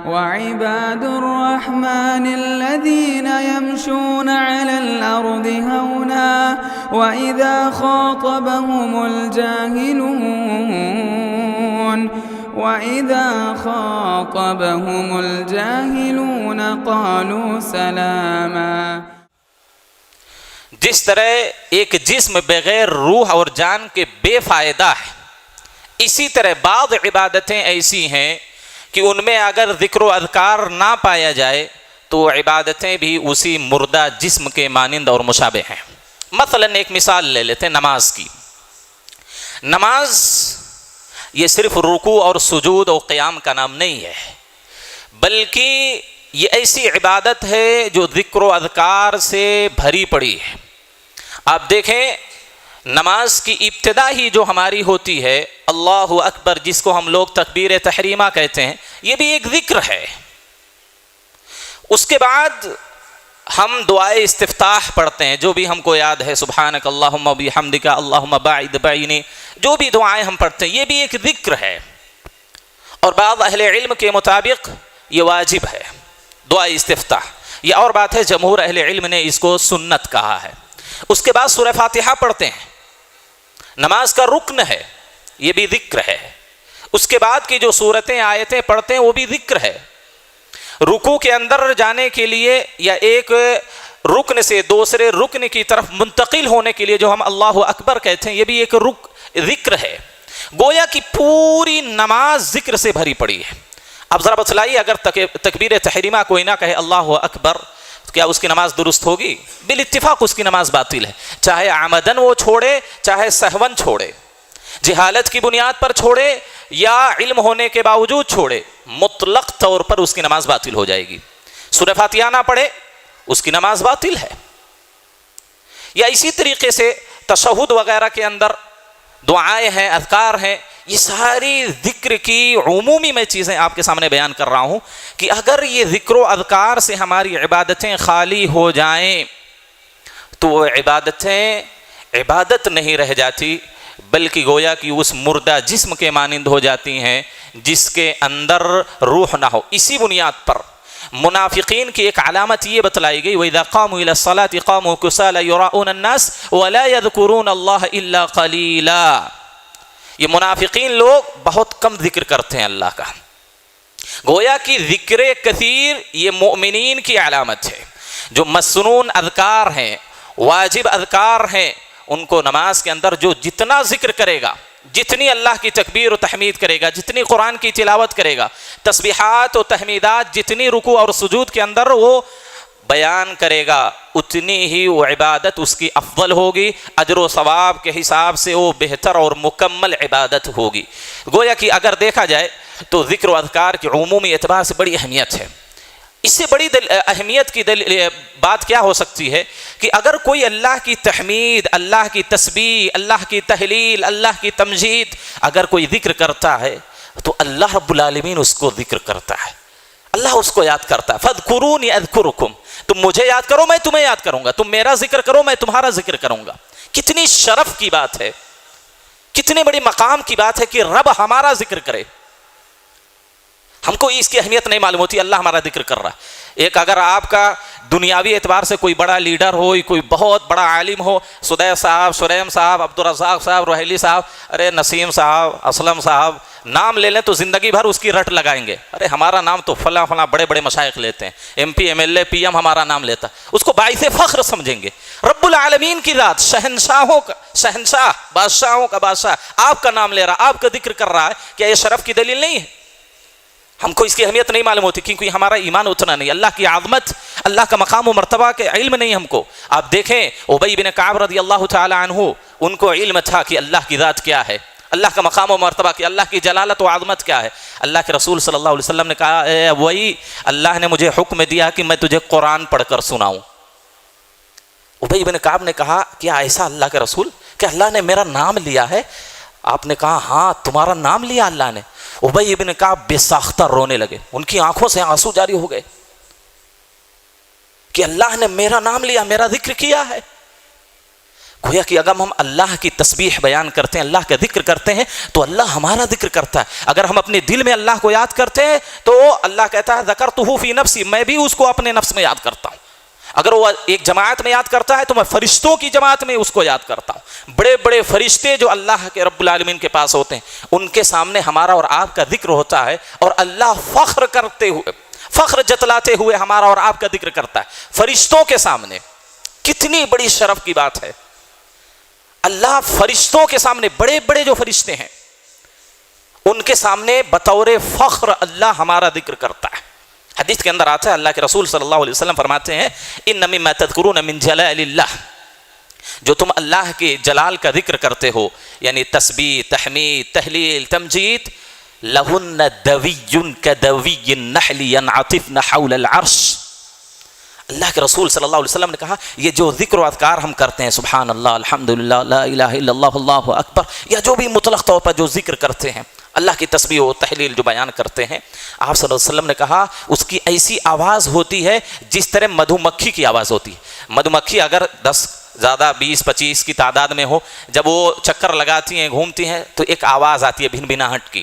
وعباد الرحمن الذين يمشون على الأرض هونا وإذا خاطبهم الجاهلون قالوا سلاما۔ جس طرح ایک جسم بغیر روح اور جان کے بے فائدہ ہے، اسی طرح بعض عبادتیں ایسی ہیں کہ ان میں اگر ذکر و اذکار نہ پایا جائے تو عبادتیں بھی اسی مردہ جسم کے مانند اور مشابہ ہیں۔ مثلا ایک مثال لے لیتے ہیں نماز کی۔ نماز یہ صرف رکوع اور سجود اور قیام کا نام نہیں ہے، بلکہ یہ ایسی عبادت ہے جو ذکر و اذکار سے بھری پڑی ہے۔ آپ دیکھیں نماز کی ابتدا ہی جو ہماری ہوتی ہے اللہ اکبر، جس کو ہم لوگ تکبیر تحریمہ کہتے ہیں، یہ بھی ایک ذکر ہے۔ اس کے بعد ہم دعائے استفتاح پڑھتے ہیں، جو بھی ہم کو یاد ہے، سبحانک اللہم وبحمدک اللہم باعد بینی، جو بھی دعائیں ہم پڑھتے ہیں یہ بھی ایک ذکر ہے، اور بعض اہل علم کے مطابق یہ واجب ہے دعائے استفتاح۔ یہ اور بات ہے، جمہور اہل علم نے اس کو سنت کہا ہے۔ اس کے بعد سورہ فاتحہ پڑھتے ہیں، نماز کا رکن ہے، یہ بھی ذکر ہے۔ اس کے بعد کی جو سورتیں آیتیں پڑھتے ہیں وہ بھی ذکر ہے۔ رکوع کے اندر جانے کے لیے یا ایک رکن سے دوسرے رکن کی طرف منتقل ہونے کے لیے جو ہم اللہ اکبر کہتے ہیں، یہ بھی ایک ذکر ہے۔ گویا کہ پوری نماز ذکر سے بھری پڑی ہے۔ اب ذرا بتلائیے، اگر تکبیر تحریمہ کوئی نہ کہے اللہ اکبر، کیا اس کی نماز درست ہوگی؟ بالاتفاق اس کی نماز باطل ہے، چاہے عمدن وہ چھوڑے چاہے سہون چھوڑے، جہالت کی بنیاد پر چھوڑے یا علم ہونے کے باوجود چھوڑے، مطلق طور پر اس کی نماز باطل ہو جائے گی۔ سورہ فاتحہ نہ پڑھے اس کی نماز باطل ہے۔ یا اسی طریقے سے تشہد وغیرہ کے اندر دعائیں ہیں، اذکار ہیں، یہ ساری ذکر کی عمومی میں چیزیں آپ کے سامنے بیان کر رہا ہوں کہ اگر یہ ذکر و اذکار سے ہماری عبادتیں خالی ہو جائیں تو وہ عبادتیں عبادت نہیں رہ جاتی، بلکہ گویا کہ اس مردہ جسم کے مانند ہو جاتی ہیں جس کے اندر روح نہ ہو۔ اسی بنیاد پر منافقین کی ایک علامت یہ بتلائی گئی، وَإِذَا قَامُوا إِلَى الصَّلَاةِ قَامُوا كُسَالَى يُرَاءُونَ النَّاسَ وَلَا يَذْكُرُونَ اللَّهَ إِلَّا قَلِيلًا۔ یہ منافقین لوگ بہت کم ذکر کرتے ہیں اللہ کا۔ گویا کہ ذکر کثیر یہ مومنین کی علامت ہے۔ جو مسنون اذکار ہیں، واجب اذکار ہیں، ان کو نماز کے اندر جو جتنا ذکر کرے گا، جتنی اللہ کی تکبیر و تحمید کرے گا، جتنی قرآن کی تلاوت کرے گا، تسبیحات و تحمیدات جتنی رکوع اور سجود کے اندر وہ بیان کرے گا، اتنی ہی وہ عبادت اس کی افضل ہوگی، اجر و ثواب کے حساب سے وہ بہتر اور مکمل عبادت ہوگی۔ گویا کہ اگر دیکھا جائے تو ذکر و اذکار کی عمومی اعتبار سے بڑی اہمیت ہے۔ اس سے بڑی اہمیت کی بات کیا ہو سکتی ہے کہ اگر کوئی اللہ کی تحمید، اللہ کی تسبیح، اللہ کی تحلیل، اللہ کی تمجید اگر کوئی ذکر کرتا ہے تو اللہ رب العالمین اس کو ذکر کرتا ہے، اللہ اس کو یاد کرتا ہے۔ فَاذْكُرُونِي أَذْكُرُكُمْ، تم مجھے یاد کرو میں تمہیں یاد کروں گا، تم میرا ذکر کرو میں تمہارا ذکر کروں گا۔ کتنی شرف کی بات ہے، کتنے بڑی مقام کی بات ہے کہ رب ہمارا ذکر کرے۔ ہم کو اس کی اہمیت نہیں معلوم ہوتی، اللہ ہمارا ذکر کر رہا ہے۔ ایک اگر آپ کا دنیاوی اعتبار سے کوئی بڑا لیڈر ہو، کوئی بہت بڑا عالم ہو، سدیو صاحب، سریم صاحب، عبدالرزاق صاحب، روحیلی صاحب، ارے نسیم صاحب، اسلم صاحب، نام لے لیں تو زندگی بھر اس کی رٹ لگائیں گے، ارے ہمارا نام تو فلاں فلاں بڑے بڑے مشائخ لیتے ہیں، M P M L A P M ہمارا نام لیتا، اس کو باعث فخر سمجھیں گے۔ رب العالمین کی ذات، شہنشاہوں کا شہنشاہ، بادشاہوں کا بادشاہ آپ کا نام لے رہا، آپ کا ذکر کر رہا ہے، کیا یہ شرف کی دلیل نہیں ہے؟ ہم کو اس کی اہمیت نہیں معلوم ہوتی کیونکہ ہمارا ایمان اتنا نہیں، اللہ کی عظمت، اللہ کا مقام و مرتبہ کے علم نہیں ہم کو۔ آپ دیکھیں ابی بن کعب رضی اللہ تعالی عنہ، ان کو علم تھا کہ اللہ کی ذات کیا ہے، اللہ کا مقام و مرتبہ کہ اللہ کی جلالت و عظمت کیا ہے۔ اللہ کے رسول صلی اللہ علیہ وسلم نے کہا، اے وہی اللہ نے مجھے حکم دیا کہ میں تجھے قرآن پڑھ کر سناؤں۔ ابی بن کعب نے کہا، کیا ایسا اللہ کے رسول کہ اللہ نے میرا نام لیا ہے؟ آپ نے کہا ہاں تمہارا نام لیا اللہ نے۔ ابی بن کعب بے ساختہ رونے لگے، ان کی آنکھوں سے آنسو جاری ہو گئے کہ اللہ نے میرا نام لیا، میرا ذکر کیا ہے۔ گویا کہ اگر ہم اللہ کی تسبیح بیان کرتے ہیں، اللہ کا ذکر کرتے ہیں، تو اللہ ہمارا ذکر کرتا ہے۔ اگر ہم اپنے دل میں اللہ کو یاد کرتے ہیں تو اللہ کہتا ہے ذکرتہ فی نفسی، میں بھی اس کو اپنے نفس میں یاد کرتا ہوں۔ اگر وہ ایک جماعت میں یاد کرتا ہے تو میں فرشتوں کی جماعت میں اس کو یاد کرتا ہوں۔ بڑے بڑے فرشتے جو اللہ کے رب العالمین کے پاس ہوتے ہیں، ان کے سامنے ہمارا اور آپ کا ذکر ہوتا ہے، اور اللہ فخر کرتے ہوئے، فخر جتلاتے ہوئے ہمارا اور آپ کا ذکر کرتا ہے فرشتوں کے سامنے۔ کتنی بڑی شرف کی بات ہے، اللہ فرشتوں کے سامنے، بڑے بڑے جو فرشتے ہیں ان کے سامنے بطور فخر اللہ ہمارا ذکر کرتا ہے۔ حدیث کے اندر آتا ہے، اللہ کے رسول صلی اللہ علیہ وسلم فرماتے ہیں ان مما تذکرون من جلال اللہ، جو تم اللہ کے جلال کا ذکر کرتے ہو، یعنی تسبیح، تحمید، تہلیل، تمجید، لہن دوی کدوی النحل ینعطفن حول العرش۔ اللہ کے رسول صلی اللہ علیہ وسلم نے کہا یہ جو ذکر و اذکار ہم کرتے ہیں، سبحان اللہ، الحمدللہ، لا الہ الا اللہ، اللہ اکبر، یا جو بھی مطلق طور پر جو ذکر کرتے ہیں، اللہ کی تسبیح و تحلیل جو بیان کرتے ہیں، آپ صلی اللہ علیہ وسلم نے کہا اس کی ایسی آواز ہوتی ہے جس طرح مدھو مکھی کی آواز ہوتی ہے۔ مدھو مکھی اگر 10 زیادہ 20-25 کی تعداد میں ہو، جب وہ چکر لگاتی ہیں، گھومتی ہیں، تو ایک آواز آتی ہے بھن بھناہٹ کی۔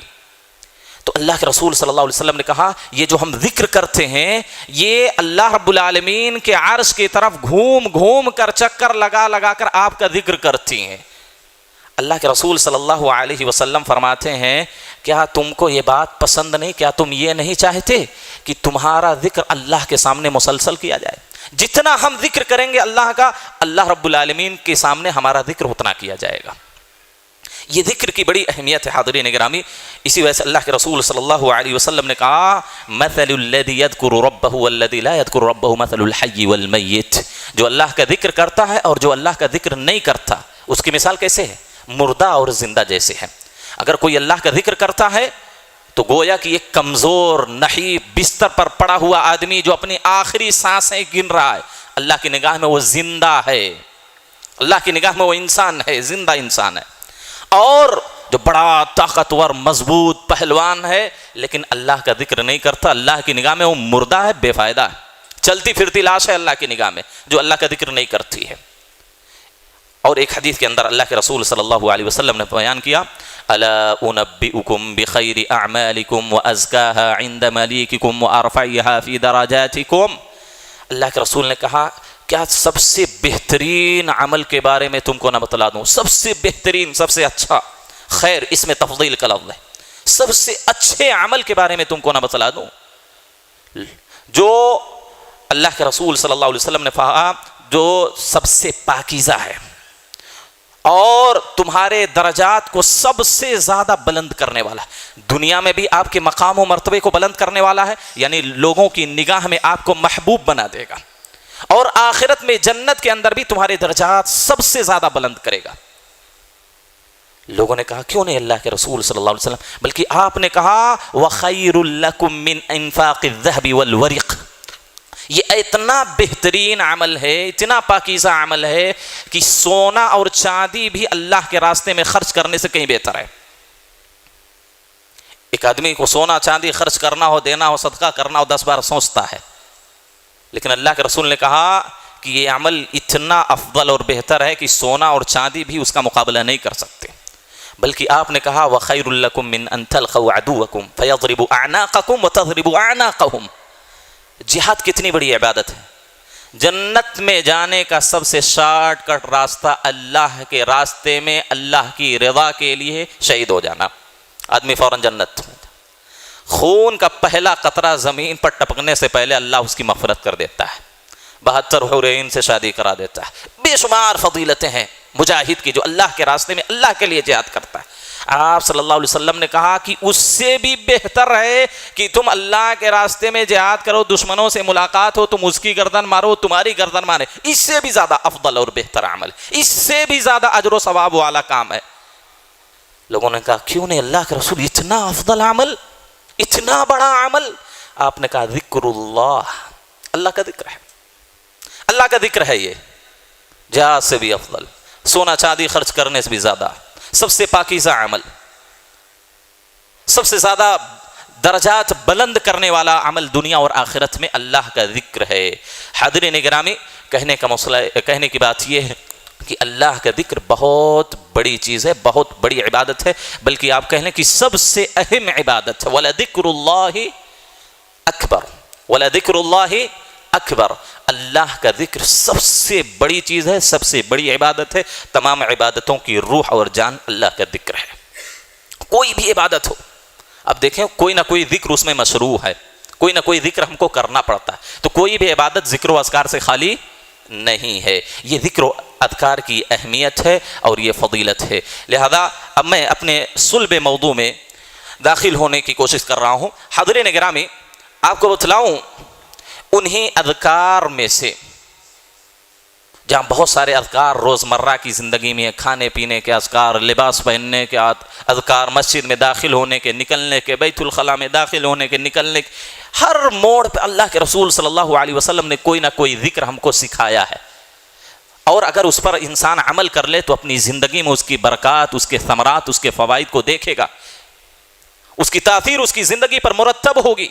تو اللہ کے رسول صلی اللہ علیہ وسلم نے کہا یہ جو ہم ذکر کرتے ہیں، یہ اللہ رب العالمین کے عرش کی طرف گھوم گھوم کر، چکر لگا لگا کر آپ کا ذکر کرتی ہیں۔ اللہ کے رسول صلی اللہ علیہ وسلم فرماتے ہیں کیا تم کو یہ بات پسند نہیں، کیا تم یہ نہیں چاہتے کہ تمہارا ذکر اللہ کے سامنے مسلسل کیا جائے؟ جتنا ہم ذکر کریں گے اللہ کا، اللہ رب العالمین کے سامنے ہمارا ذکر اتنا کیا جائے گا۔ یہ ذکر کی بڑی اہمیت ہے حاضرین گرامی۔ اسی وجہ سے اللہ کے رسول صلی اللہ علیہ وسلم نے کہا مثل الذی یذکر ربہ والذی لا یذکر ربہ مثل الحی والمیت، جو اللہ کا ذکر کرتا ہے اور جو اللہ کا ذکر نہیں کرتا، اس کی مثال کیسے ہے؟ مردہ اور زندہ جیسے ہے۔ اگر کوئی اللہ کا ذکر کرتا ہے تو گویا کہ ایک کمزور نحیف بستر پر پڑا ہوا آدمی جو اپنی آخری سانسیں گن رہا ہے، اللہ کی نگاہ میں وہ زندہ ہے، اللہ کی نگاہ میں وہ انسان ہے، زندہ انسان ہے۔ اور جو بڑا طاقتور مضبوط پہلوان ہے لیکن اللہ کا ذکر نہیں کرتا، اللہ کی نگاہ میں وہ مردہ ہے، بے فائدہ ہے، چلتی پھرتی لاش ہے اللہ کی نگاہ میں، جو اللہ کا ذکر نہیں کرتی ہے۔ اور ایک حدیث کے اندر اللہ کے رسول صلی اللہ علیہ وسلم نے بیان کیا الا انبئکم بخیر اعمالکم وازکاها عند ملیککم وارفعها فی درجاتکم، اللہ کے رسول نے کہا کیا سب سے بہترین عمل کے بارے میں تم کو نہ بتلا دوں؟ سب سے بہترین، سب سے اچھا، خیر اس میں تفضیل کا لفظ ہے، سب سے اچھے عمل کے بارے میں تم کو نہ بتلا دوں؟ جو اللہ کے رسول صلی اللہ علیہ وسلم نے کہا جو سب سے پاکیزہ ہے اور تمہارے درجات کو سب سے زیادہ بلند کرنے والا ہے، دنیا میں بھی آپ کے مقام و مرتبے کو بلند کرنے والا ہے، یعنی لوگوں کی نگاہ میں آپ کو محبوب بنا دے گا، اور آخرت میں جنت کے اندر بھی تمہارے درجات سب سے زیادہ بلند کرے گا۔ لوگوں نے کہا کیوں نہیں اللہ کے رسول صلی اللہ علیہ وسلم، بلکہ آپ نے کہا وَخَيْرٌ لَكُم مِّنْ إِنفَاقِ الذَّهَبِ وَالْوَرِقِ، یہ اتنا بہترین عمل ہے، اتنا پاکیزہ عمل ہے کہ سونا اور چاندی بھی اللہ کے راستے میں خرچ کرنے سے کہیں بہتر ہے۔ ایک آدمی کو سونا چاندی خرچ کرنا ہو، دینا ہو، صدقہ کرنا ہو، 10 بار سوچتا ہے، لیکن اللہ کے رسول نے کہا کہ یہ عمل اتنا افضل اور بہتر ہے کہ سونا اور چاندی بھی اس کا مقابلہ نہیں کر سکتے، بلکہ آپ نے کہا وَخَيْرٌ لَكُم مِّنْ أَن تَلْقَوْا عَدُوَّكُمْ فَيَضْرِبُ أَعْنَاقَكُمْ وَتَضْرِبُ أَعْنَاقَهُمْ۔ جہاد کتنی بڑی عبادت ہے، جنت میں جانے کا سب سے شارٹ کٹ راستہ اللہ کے راستے میں اللہ کی رضا کے لیے شہید ہو جانا، آدمی فوراً جنت۔ خون کا پہلا قطرہ زمین پر ٹپکنے سے پہلے اللہ اس کی مغفرت کر دیتا ہے، 72 حورین سے شادی کرا دیتا ہے، بے شمار فضیلتیں ہیں مجاہد کی جو اللہ کے راستے میں اللہ کے لیے جہاد کرتا ہے۔ آپ صلی اللہ علیہ وسلم نے کہا کہ اس سے بھی بہتر ہے کہ تم اللہ کے راستے میں جہاد کرو، دشمنوں سے ملاقات ہو، تم اس کی گردن مارو، تمہاری گردن مارے، اس سے بھی زیادہ افضل اور بہتر عمل، اس سے بھی زیادہ اجر و ثواب والا کام ہے۔ لوگوں نے کہا کیوں نہیں اللہ کے رسول، اتنا افضل عمل، اتنا بڑا عمل؟ آپ نے کہا ذکر اللہ، اللہ کا ذکر ہے، اللہ کا ذکر ہے، یہ جہاد سے بھی افضل، سونا چاندی خرچ کرنے سے بھی زیادہ، سب سے پاکیزہ عمل، سب سے زیادہ درجات بلند کرنے والا عمل دنیا اور آخرت میں اللہ کا ذکر ہے۔ حاضرین گرامی، کہنے کی بات یہ ہے کہ اللہ کا ذکر بہت بڑی چیز ہے، بہت بڑی عبادت ہے، بلکہ آپ کہہ لیں کہ سب سے اہم عبادت ہے۔ وَلَذِكْرُ اللَّهِ اکبر، وَلَذِكْرُ اللَّهِ اکبر، اللہ کا ذکر سب سے بڑی چیز ہے، سب سے بڑی عبادت ہے۔ تمام عبادتوں کی روح اور جان اللہ کا ذکر ہے۔ کوئی بھی عبادت ہو، اب دیکھیں کوئی نہ کوئی ذکر اس میں مشروع ہے، کوئی نہ کوئی ذکر ہم کو کرنا پڑتا ہے، تو کوئی بھی عبادت ذکر و اذکار سے خالی نہیں ہے۔ یہ ذکر و اذکار کی اہمیت ہے اور یہ فضیلت ہے۔ لہذا اب میں اپنے صلب موضوع میں داخل ہونے کی کوشش کر رہا ہوں۔ حاضرین گرامی، آپ کو بتلاؤں انہی اذکار میں سے جہاں بہت سارے اذکار روزمرہ کی زندگی میں، کھانے پینے کے اذکار، لباس پہننے کے اذکار، مسجد میں داخل ہونے کے، نکلنے کے، بیت الخلاء میں داخل ہونے کے، نکلنے کے، ہر موڑ پہ اللہ کے رسول صلی اللہ علیہ وسلم نے کوئی نہ کوئی ذکر ہم کو سکھایا ہے، اور اگر اس پر انسان عمل کر لے تو اپنی زندگی میں اس کی برکات، اس کے ثمرات، اس کے فوائد کو دیکھے گا، اس کی تاثیر اس کی زندگی پر مرتب ہوگی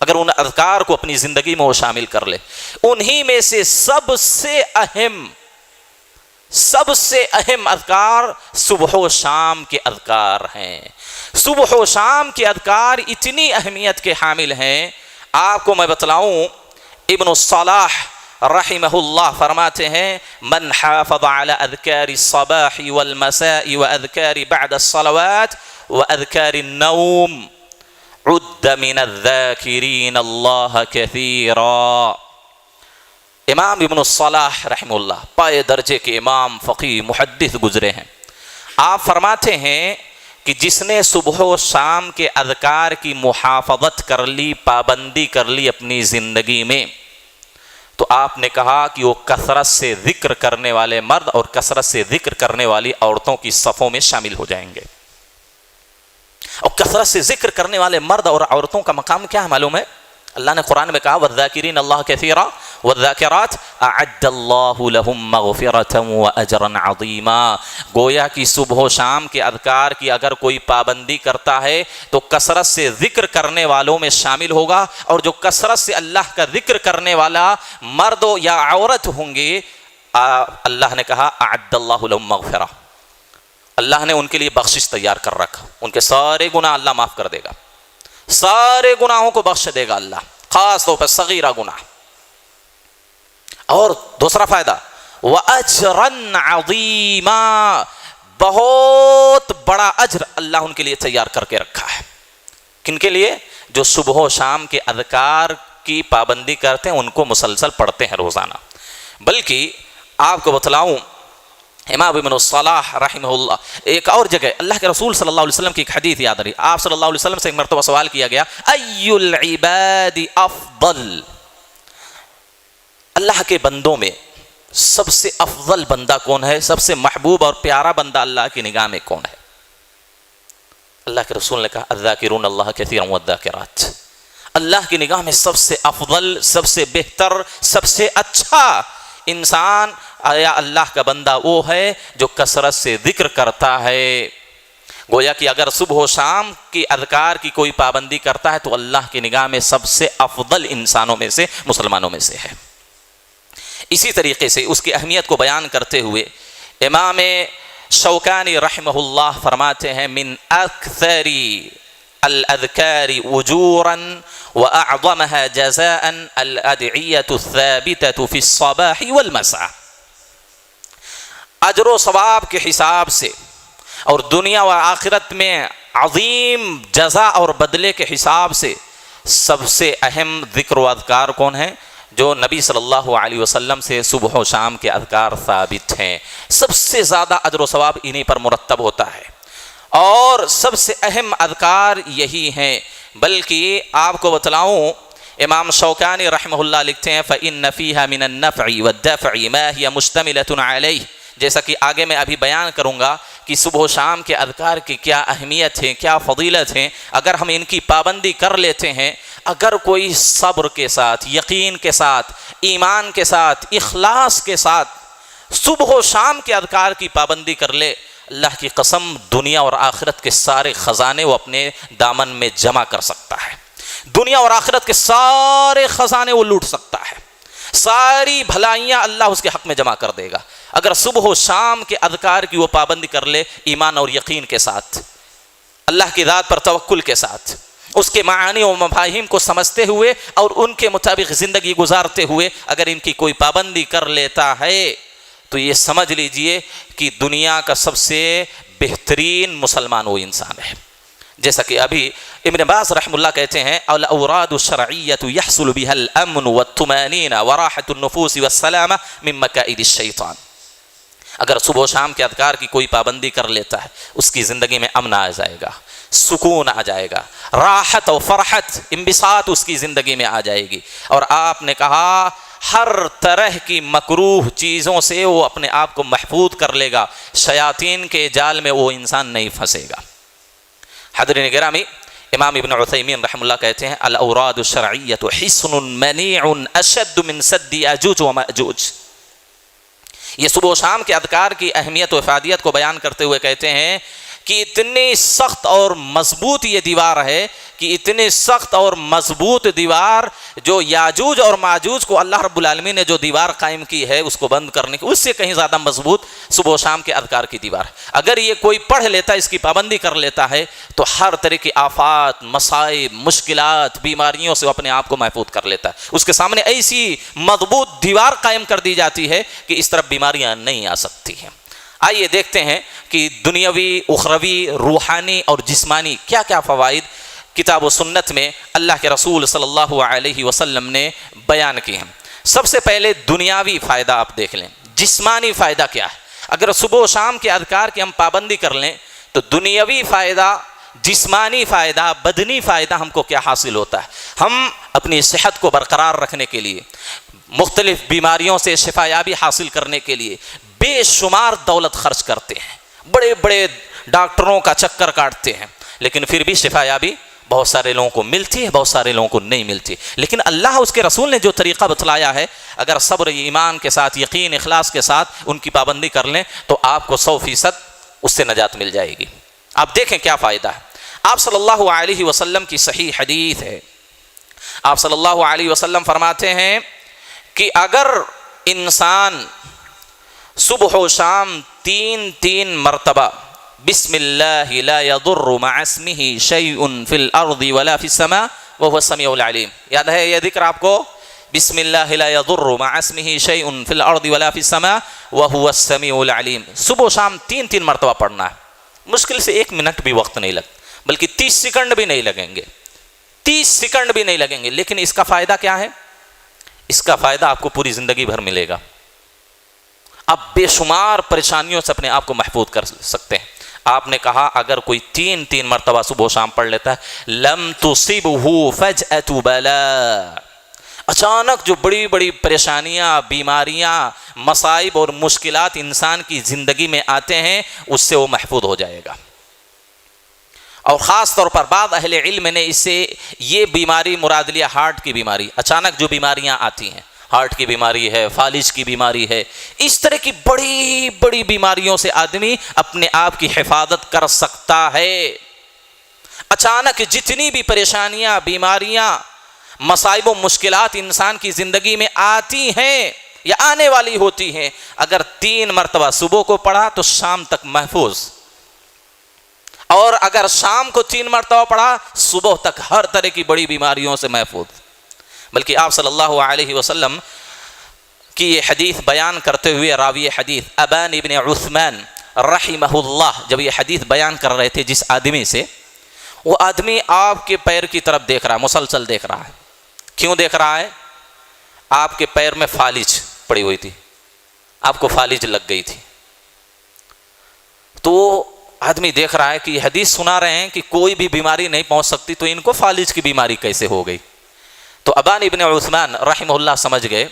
اگر ان اذکار کو اپنی زندگی میں وہ شامل کر لے۔ انہی میں سے سب سے اہم اذکار صبح و شام کے اذکار ہیں۔ صبح و شام کے اذکار اتنی اہمیت کے حامل ہیں، آپ کو میں بتلاؤں ابن الصلاح رحمہ اللہ فرماتے ہیں: من حافظ على اذکار الصباح والمساء واذکار بعد الصلوات واذکار النوم عد من الذاکرین اللہ کثیرا۔ امام ابن الصلاح رحمہ اللہ پائے درجے کے امام، فقیہ، محدث گزرے ہیں۔ آپ فرماتے ہیں کہ جس نے صبح و شام کے اذکار کی محافظت کر لی، پابندی کر لی اپنی زندگی میں، تو آپ نے کہا کہ وہ کثرت سے ذکر کرنے والے مرد اور کثرت سے ذکر کرنے والی عورتوں کی صفوں میں شامل ہو جائیں گے۔ اور کثرت سے ذکر کرنے والے مرد اور عورتوں کا مقام کیا ہے معلوم ہے؟ اللہ نے قرآن میں کہا: وَالذَّاكِرِينَ اللَّهَ كَثِيرًا وَالذَّاكِرَاتِ أَعَدَّ اللَّهُ لَهُم مَّغْفِرَةً وَأَجْرًا عَظِيمًا۔ گویا کہ صبح و شام کے اذکار کی اگر کوئی پابندی کرتا ہے تو کثرت سے ذکر کرنے والوں میں شامل ہوگا، اور جو کثرت سے اللہ کا ذکر کرنے والا مرد یا عورت ہوں گے، اللہ نے کہا أَعَدَّ اللَّهُ لَهُم مَّغْفِرَةً، اللہ نے ان کے لیے بخشش تیار کر رکھا، ان کے سارے گناہ اللہ معاف کر دے گا، سارے گناہوں کو بخش دے گا اللہ، خاص طور پر صغیرہ گناہ۔ اور دوسرا فائدہ وَأَجْرًا عَظِيمًا، بہت بڑا اجر اللہ ان کے لیے تیار کر کے رکھا ہے۔ کن کے لیے؟ جو صبح و شام کے اذکار کی پابندی کرتے ہیں، ان کو مسلسل پڑھتے ہیں روزانہ۔ بلکہ آپ کو بتلاؤں امام ابن الصلاح رحمہ اللہ ایک اور جگہ اللہ کے رسول صلی اللہ علیہ وسلم کی ایک حدیث یاد آ رہی، آپ صلی اللہ علیہ وسلم سے ایک مرتبہ سوال کیا گیا: ای العباد افضل، اللہ کے بندوں میں سب سے افضل بندہ کون ہے، سب سے محبوب اور پیارا بندہ اللہ کی نگاہ میں کون ہے؟ اللہ کے رسول نے کہا: الذاکرون اللہ کثیرا والذاکرات، اللہ کی نگاہ میں سب سے افضل، سب سے بہتر، سب سے اچھا انسان یا اللہ کا بندہ وہ ہے جو کثرت سے ذکر کرتا ہے۔ گویا کہ اگر صبح و شام کی اذکار کی کوئی پابندی کرتا ہے تو اللہ کی نگاہ میں سب سے افضل انسانوں میں سے، مسلمانوں میں سے ہے۔ اسی طریقے سے اس کی اہمیت کو بیان کرتے ہوئے امام شوکانی رحمہ اللہ فرماتے ہیں: من اکثر الاذکار وجورا واعظمها جزاء الادعیۃ الثابتۃ فی الصباح والمساء۔ اجر و ثواب کے حساب سے اور دنیا و آخرت میں عظیم جزا اور بدلے کے حساب سے سب سے اہم ذکر و اذکار کون ہیں؟ جو نبی صلی اللہ علیہ وسلم سے صبح و شام کے اذکار ثابت ہیں۔ سب سے زیادہ اجر و ثواب انہی پر مرتب ہوتا ہے، اور سب سے اہم اذکار یہی ہیں۔ بلکہ آپ کو بتلاؤں امام شوکانی رحمہ اللہ لکھتے ہیں: فَإِنَّ فِيهَا مِنَ النَّفْعِ وَالدَّفْعِ مَا هِيَ مُشْتَمِلَةٌ عَلَيْهِ، جیسا کہ آگے میں ابھی بیان کروں گا کہ صبح و شام کے اذکار کی کیا اہمیت ہے، کیا فضیلت ہے۔ اگر ہم ان کی پابندی کر لیتے ہیں، اگر کوئی صبر کے ساتھ، یقین کے ساتھ، ایمان کے ساتھ، اخلاص کے ساتھ صبح و شام کے اذکار کی پابندی کر لے، اللہ کی قسم دنیا اور آخرت کے سارے خزانے وہ اپنے دامن میں جمع کر سکتا ہے، دنیا اور آخرت کے سارے خزانے وہ لوٹ سکتا ہے، ساری بھلائیاں اللہ اس کے حق میں جمع کر دے گا اگر صبح و شام کے اذکار کی وہ پابندی کر لے، ایمان اور یقین کے ساتھ، اللہ کی ذات پر توکل کے ساتھ، اس کے معانی و مفاہیم کو سمجھتے ہوئے اور ان کے مطابق زندگی گزارتے ہوئے اگر ان کی کوئی پابندی کر لیتا ہے تو یہ سمجھ لیجئے کہ دنیا کا سب سے بہترین مسلمان وہ انسان ہے۔ جیسا کہ ابھی ابن باز رحم اللہ کہتے ہیں الاوراد الشرعیۃ یحصل بها الامن والطمانینہ وراحۃ النفوس والسلامہ من مکائد الشیطان۔ اگر صبح و شام کے اذکار کی کوئی پابندی کر لیتا ہے اس کی زندگی میں امن آ جائے گا، سکون آ جائے گا، راحت و فرحت، انبساط اس کی زندگی میں آ جائے گی، اور آپ نے کہا ہر طرح کی مکروہ چیزوں سے وہ اپنے آپ کو محفوظ کر لے گا، شیاطین کے جال میں وہ انسان نہیں پھنسے گا۔ حضرین گرامی، امام ابن عثیمین رحم اللہ کہتے ہیں الاوراد الشرعیۃ حصن منیع اشد من سد یاجوج و ماجوج۔ یہ صبح و شام کے اذکار کی اہمیت و افادیت کو بیان کرتے ہوئے کہتے ہیں کہ اتنی سخت اور مضبوط یہ دیوار ہے کہ اتنی سخت اور مضبوط دیوار جو یاجوج اور ماجوج کو اللہ رب العالمین نے جو دیوار قائم کی ہے اس کو بند کرنے کی، اس سے کہیں زیادہ مضبوط صبح و شام کے اذکار کی دیوار۔ اگر یہ کوئی پڑھ لیتا ہے، اس کی پابندی کر لیتا ہے تو ہر طرح کی آفات، مصائب، مشکلات، بیماریوں سے وہ اپنے آپ کو محفوظ کر لیتا ہے۔ اس کے سامنے ایسی مضبوط دیوار قائم کر دی جاتی ہے کہ اس طرف بیماریاں نہیں آ سکتی ہیں۔ آئیے دیکھتے ہیں کہ دنیاوی، اخروی، روحانی اور جسمانی کیا کیا فوائد کتاب و سنت میں اللہ کے رسول صلی اللہ علیہ وسلم نے بیان کی ہیں۔ سب سے پہلے دنیاوی فائدہ آپ دیکھ لیں، جسمانی فائدہ کیا ہے۔ اگر صبح و شام کے اذکار کی ہم پابندی کر لیں تو دنیاوی فائدہ، جسمانی فائدہ، بدنی فائدہ ہم کو کیا حاصل ہوتا ہے۔ ہم اپنی صحت کو برقرار رکھنے کے لیے، مختلف بیماریوں سے شفا یابی حاصل کرنے کے لیے بے شمار دولت خرچ کرتے ہیں، بڑے بڑے ڈاکٹروں کا چکر کاٹتے ہیں، لیکن پھر بھی شفا یابی بہت سارے لوگوں کو ملتی ہے، بہت سارے لوگوں کو نہیں ملتی۔ لیکن اللہ، اس کے رسول نے جو طریقہ بتلایا ہے، اگر صبر، ایمان کے ساتھ، یقین، اخلاص کے ساتھ ان کی پابندی کر لیں تو آپ کو 100% اس سے نجات مل جائے گی۔ آپ دیکھیں کیا فائدہ ہے۔ آپ صلی اللہ علیہ وسلم کی صحیح حدیث ہے، آپ صلی اللہ علیہ وسلم فرماتے ہیں کہ اگر انسان صبح و شام تین مرتبہ بسم اللہ لا یضر مع اسمہ شیء فی الارض ولا فی السماء وهو السمیع العلیم، یاد ہے یہ ذکر آپ کو؟ بسم اللہ لا یضر مع اسمہ شیء فی الارض ولا فی السماء وهو السمیع العلیم، صبح و شام تین مرتبہ پڑھنا ہے۔ مشکل سے 1 منٹ بھی وقت نہیں لگ، بلکہ 30 سیکنڈ بھی نہیں لگیں گے، 30 سیکنڈ بھی نہیں لگیں گے۔ لیکن اس کا فائدہ کیا ہے؟ اس کا فائدہ آپ کو پوری زندگی بھر ملے گا۔ آپ بے شمار پریشانیوں سے اپنے آپ کو محفوظ کر سکتے ہیں۔ آپ نے کہا اگر کوئی تین مرتبہ صبح و شام پڑھ لیتا ہے لم تصبہ فجأة بلاء، اچانک جو بڑی بڑی پریشانیاں، بیماریاں، مصائب اور مشکلات انسان کی زندگی میں آتے ہیں اس سے وہ محفوظ ہو جائے گا۔ اور خاص طور پر بعض اہل علم نے اس سے یہ بیماری مراد لیا ہارٹ کی بیماری، اچانک جو بیماریاں آتی ہیں، ہارٹ کی بیماری ہے، فالج کی بیماری ہے، اس طرح کی بڑی بڑی بیماریوں سے آدمی اپنے آپ کی حفاظت کر سکتا ہے۔ اچانک جتنی بھی پریشانیاں، بیماریاں، مصائب و مشکلات انسان کی زندگی میں آتی ہیں یا آنے والی ہوتی ہیں، اگر 3 مرتبہ صبح کو پڑھا تو شام تک محفوظ، اور اگر شام کو 3 مرتبہ پڑھا صبح تک ہر طرح کی بڑی بیماریوں سے محفوظ۔ بلکہ آپ صلی اللہ علیہ وسلم کی یہ حدیث بیان کرتے ہوئے راوی حدیث ابان ابن عثمان رحمہ اللہ جب یہ حدیث بیان کر رہے تھے جس آدمی سے، وہ آدمی آپ کے پیر کی طرف دیکھ رہا ہے، مسلسل دیکھ رہا ہے۔ کیوں دیکھ رہا ہے؟ آپ کے پیر میں فالج پڑی ہوئی تھی، آپ کو فالج لگ گئی تھی، تو آدمی دیکھ رہا ہے کہ یہ حدیث سنا رہے ہیں کہ کوئی بھی بیماری نہیں پہنچ سکتی، تو ان کو فالج کی بیماری کیسے ہو گئی؟ تو ابان ابن عثمان رحمہ اللہ سمجھ گئے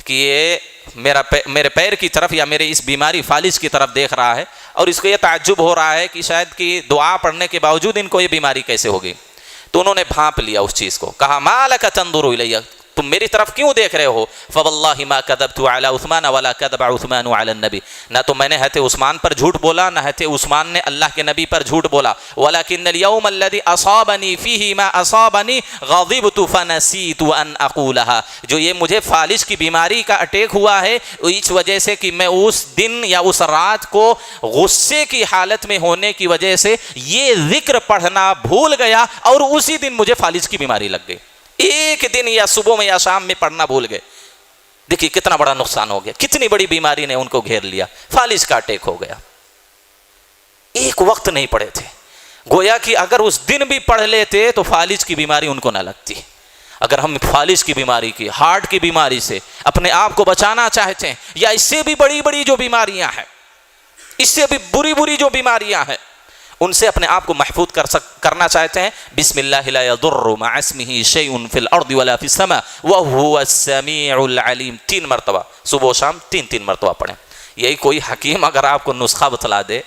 کہ یہ میرے پیر کی طرف یا میرے اس بیماری فالج کی طرف دیکھ رہا ہے، اور اس کو یہ تعجب ہو رہا ہے کہ شاید کہ دعا پڑھنے کے باوجود ان کو یہ بیماری کیسے ہوگی۔ تو انہوں نے بھانپ لیا اس چیز کو، کہا ما لک تنظر الی، تم میری طرف کیوں دیکھ رہے ہو؟ فواللہ ما کذبت علی عثمان ولا کذب عثمان علی النبی، نہ تو میں نے حضرت عثمان پر جھوٹ بولا، نہ حضرت عثمان نے اللہ کے نبی پر جھوٹ بولا، ولکن اليوم الذی اصابنی فیہ ما اصابنی غضبت فنسیت ان اقولها، جو یہ مجھے فالج کی بیماری کا اٹیک ہوا ہے اس وجہ سے کہ میں اس دن یا اس رات کو غصے کی حالت میں ہونے کی وجہ سے یہ ذکر پڑھنا بھول گیا اور اسی دن مجھے فالج کی بیماری لگ گئی، ایک دن یا صبح میں یا شام میں پڑھنا بھول گئے۔ دیکھیے کتنا بڑا نقصان ہو گیا، کتنی بڑی بیماری نے ان کو گھیر لیا، فالج کا اٹیک ہو گیا، ایک وقت نہیں پڑھے تھے، گویا کہ اگر اس دن بھی پڑھ لیتے تو فالج کی بیماری ان کو نہ لگتی۔ اگر ہم فالج کی بیماری کی، ہارٹ کی بیماری سے اپنے آپ کو بچانا چاہتے ہیں، یا اس سے بھی بڑی بڑی جو بیماریاں ہیں، اس سے بھی بری بری جو بیماریاں ہیں، ان سے اپنے آپ کو محفوظ کرنا چاہتے ہیں، بسم اللہ لا یضر مع اسمہ شیء فی الارض ولا فی السماء وہو السمیع العلیم، 3 مرتبہ صبح و شام 3 مرتبہ پڑھیں۔ یہی کوئی حکیم اگر آپ کو نسخہ بتلا دے،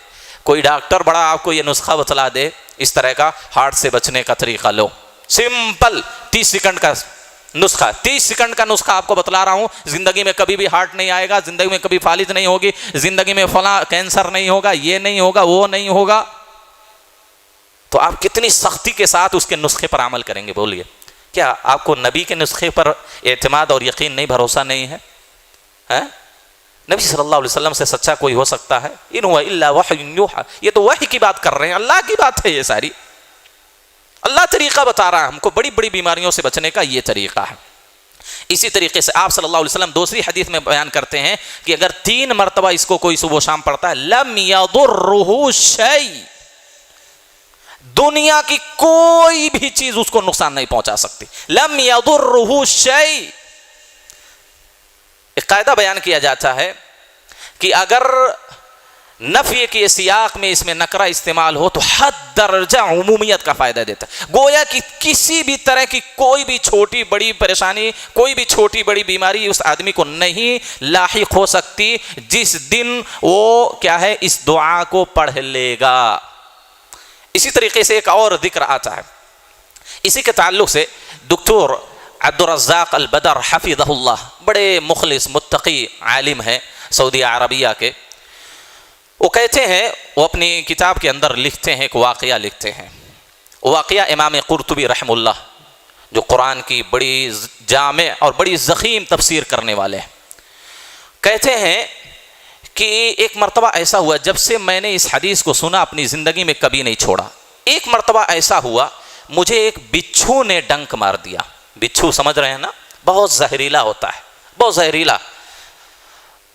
کوئی ڈاکٹر بڑا آپ کو یہ نسخہ بتلا دے، اس طرح کا ہارٹ سے بچنے کا طریقہ لو، سمپل 30 سیکنڈ کا نسخہ، 30 سیکنڈ کا نسخہ آپ کو بتلا رہا ہوں، زندگی میں کبھی بھی ہارٹ نہیں آئے گا، زندگی میں کبھی فالج نہیں ہوگی، زندگی میں فلاں کینسر نہیں ہوگا، یہ نہیں ہوگا، وہ نہیں ہوگا، تو آپ کتنی سختی کے ساتھ اس کے نسخے پر عمل کریں گے؟ بولیے، کیا آپ کو نبی کے نسخے پر اعتماد اور یقین نہیں، بھروسہ نہیں ہے؟ نبی صلی اللہ علیہ وسلم سے سچا کوئی ہو سکتا ہے؟ ان هو الا وحی یوحی، یہ تو وحی کی بات کر رہے ہیں، اللہ کی بات ہے یہ ساری، اللہ طریقہ بتا رہا ہے ہم کو، بڑی بڑی بیماریوں سے بچنے کا یہ طریقہ ہے۔ اسی طریقے سے آپ صلی اللہ علیہ وسلم دوسری حدیث میں بیان کرتے ہیں کہ اگر 3 مرتبہ اس کو کوئی صبح و شام پڑھتا ہے، لم یضرہ شیء، دنیا کی کوئی بھی چیز اس کو نقصان نہیں پہنچا سکتی، لم یضرہ شیء۔ ایک قاعدہ بیان کیا جاتا ہے کہ اگر نفی کے سیاق میں اس میں نکرہ استعمال ہو تو حد درجہ عمومیت کا فائدہ دیتا ہے، گویا کہ کسی بھی طرح کی کوئی بھی چھوٹی بڑی پریشانی، کوئی بھی چھوٹی بڑی بیماری اس آدمی کو نہیں لاحق ہو سکتی جس دن وہ کیا ہے اس دعا کو پڑھ لے گا۔ اسی طریقے سے ایک اور ذکر آتا ہے، اسی کے تعلق سے دکتور عبدالرزاق البدر حفظہ اللہ، بڑے مخلص متقی عالم ہیں سعودی عربیہ کے، وہ کہتے ہیں، وہ اپنی کتاب کے اندر لکھتے ہیں، ایک واقعہ لکھتے ہیں، واقعہ امام قرطبی رحم اللہ جو قرآن کی بڑی جامع اور بڑی ضخیم تفسیر کرنے والے ہیں، کہتے ہیں کہ ایک مرتبہ ایسا ہوا، جب سے میں نے اس حدیث کو سنا اپنی زندگی میں کبھی نہیں چھوڑا، ایک مرتبہ ایسا ہوا مجھے ایک بچھو نے ڈنک مار دیا، بچھو سمجھ رہے ہیں نا، بہت زہریلا ہوتا ہے، بہت زہریلا،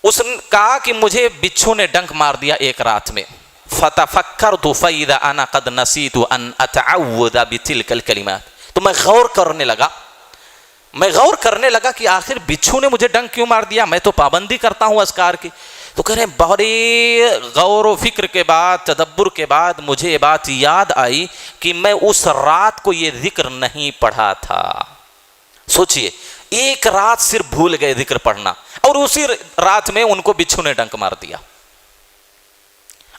اس نے کہا کہ مجھے بچھو نے ڈنک مار دیا ایک رات میں، فَتَفَكَّرْتُ فَإِذَا أَنَا قَدْ نَسِيتُ أَنْ أَتَعَوَّذَ بِتِلْكَ الْكَلِمَاتِ، تو میں غور کرنے لگا کہ آخر بچھو نے مجھے ڈنک کیوں مار دیا، میں تو پابندی کرتا ہوں اذکار کی، تو کہہ رہے ہیں بڑی غور و فکر کے بعد، تدبر کے بعد مجھے یہ بات یاد آئی کہ میں اس رات کو یہ ذکر نہیں پڑھا تھا۔ سوچئے ایک رات صرف بھول گئے ذکر پڑھنا، اور اسی رات میں ان کو بچھو نے ڈنک مار دیا۔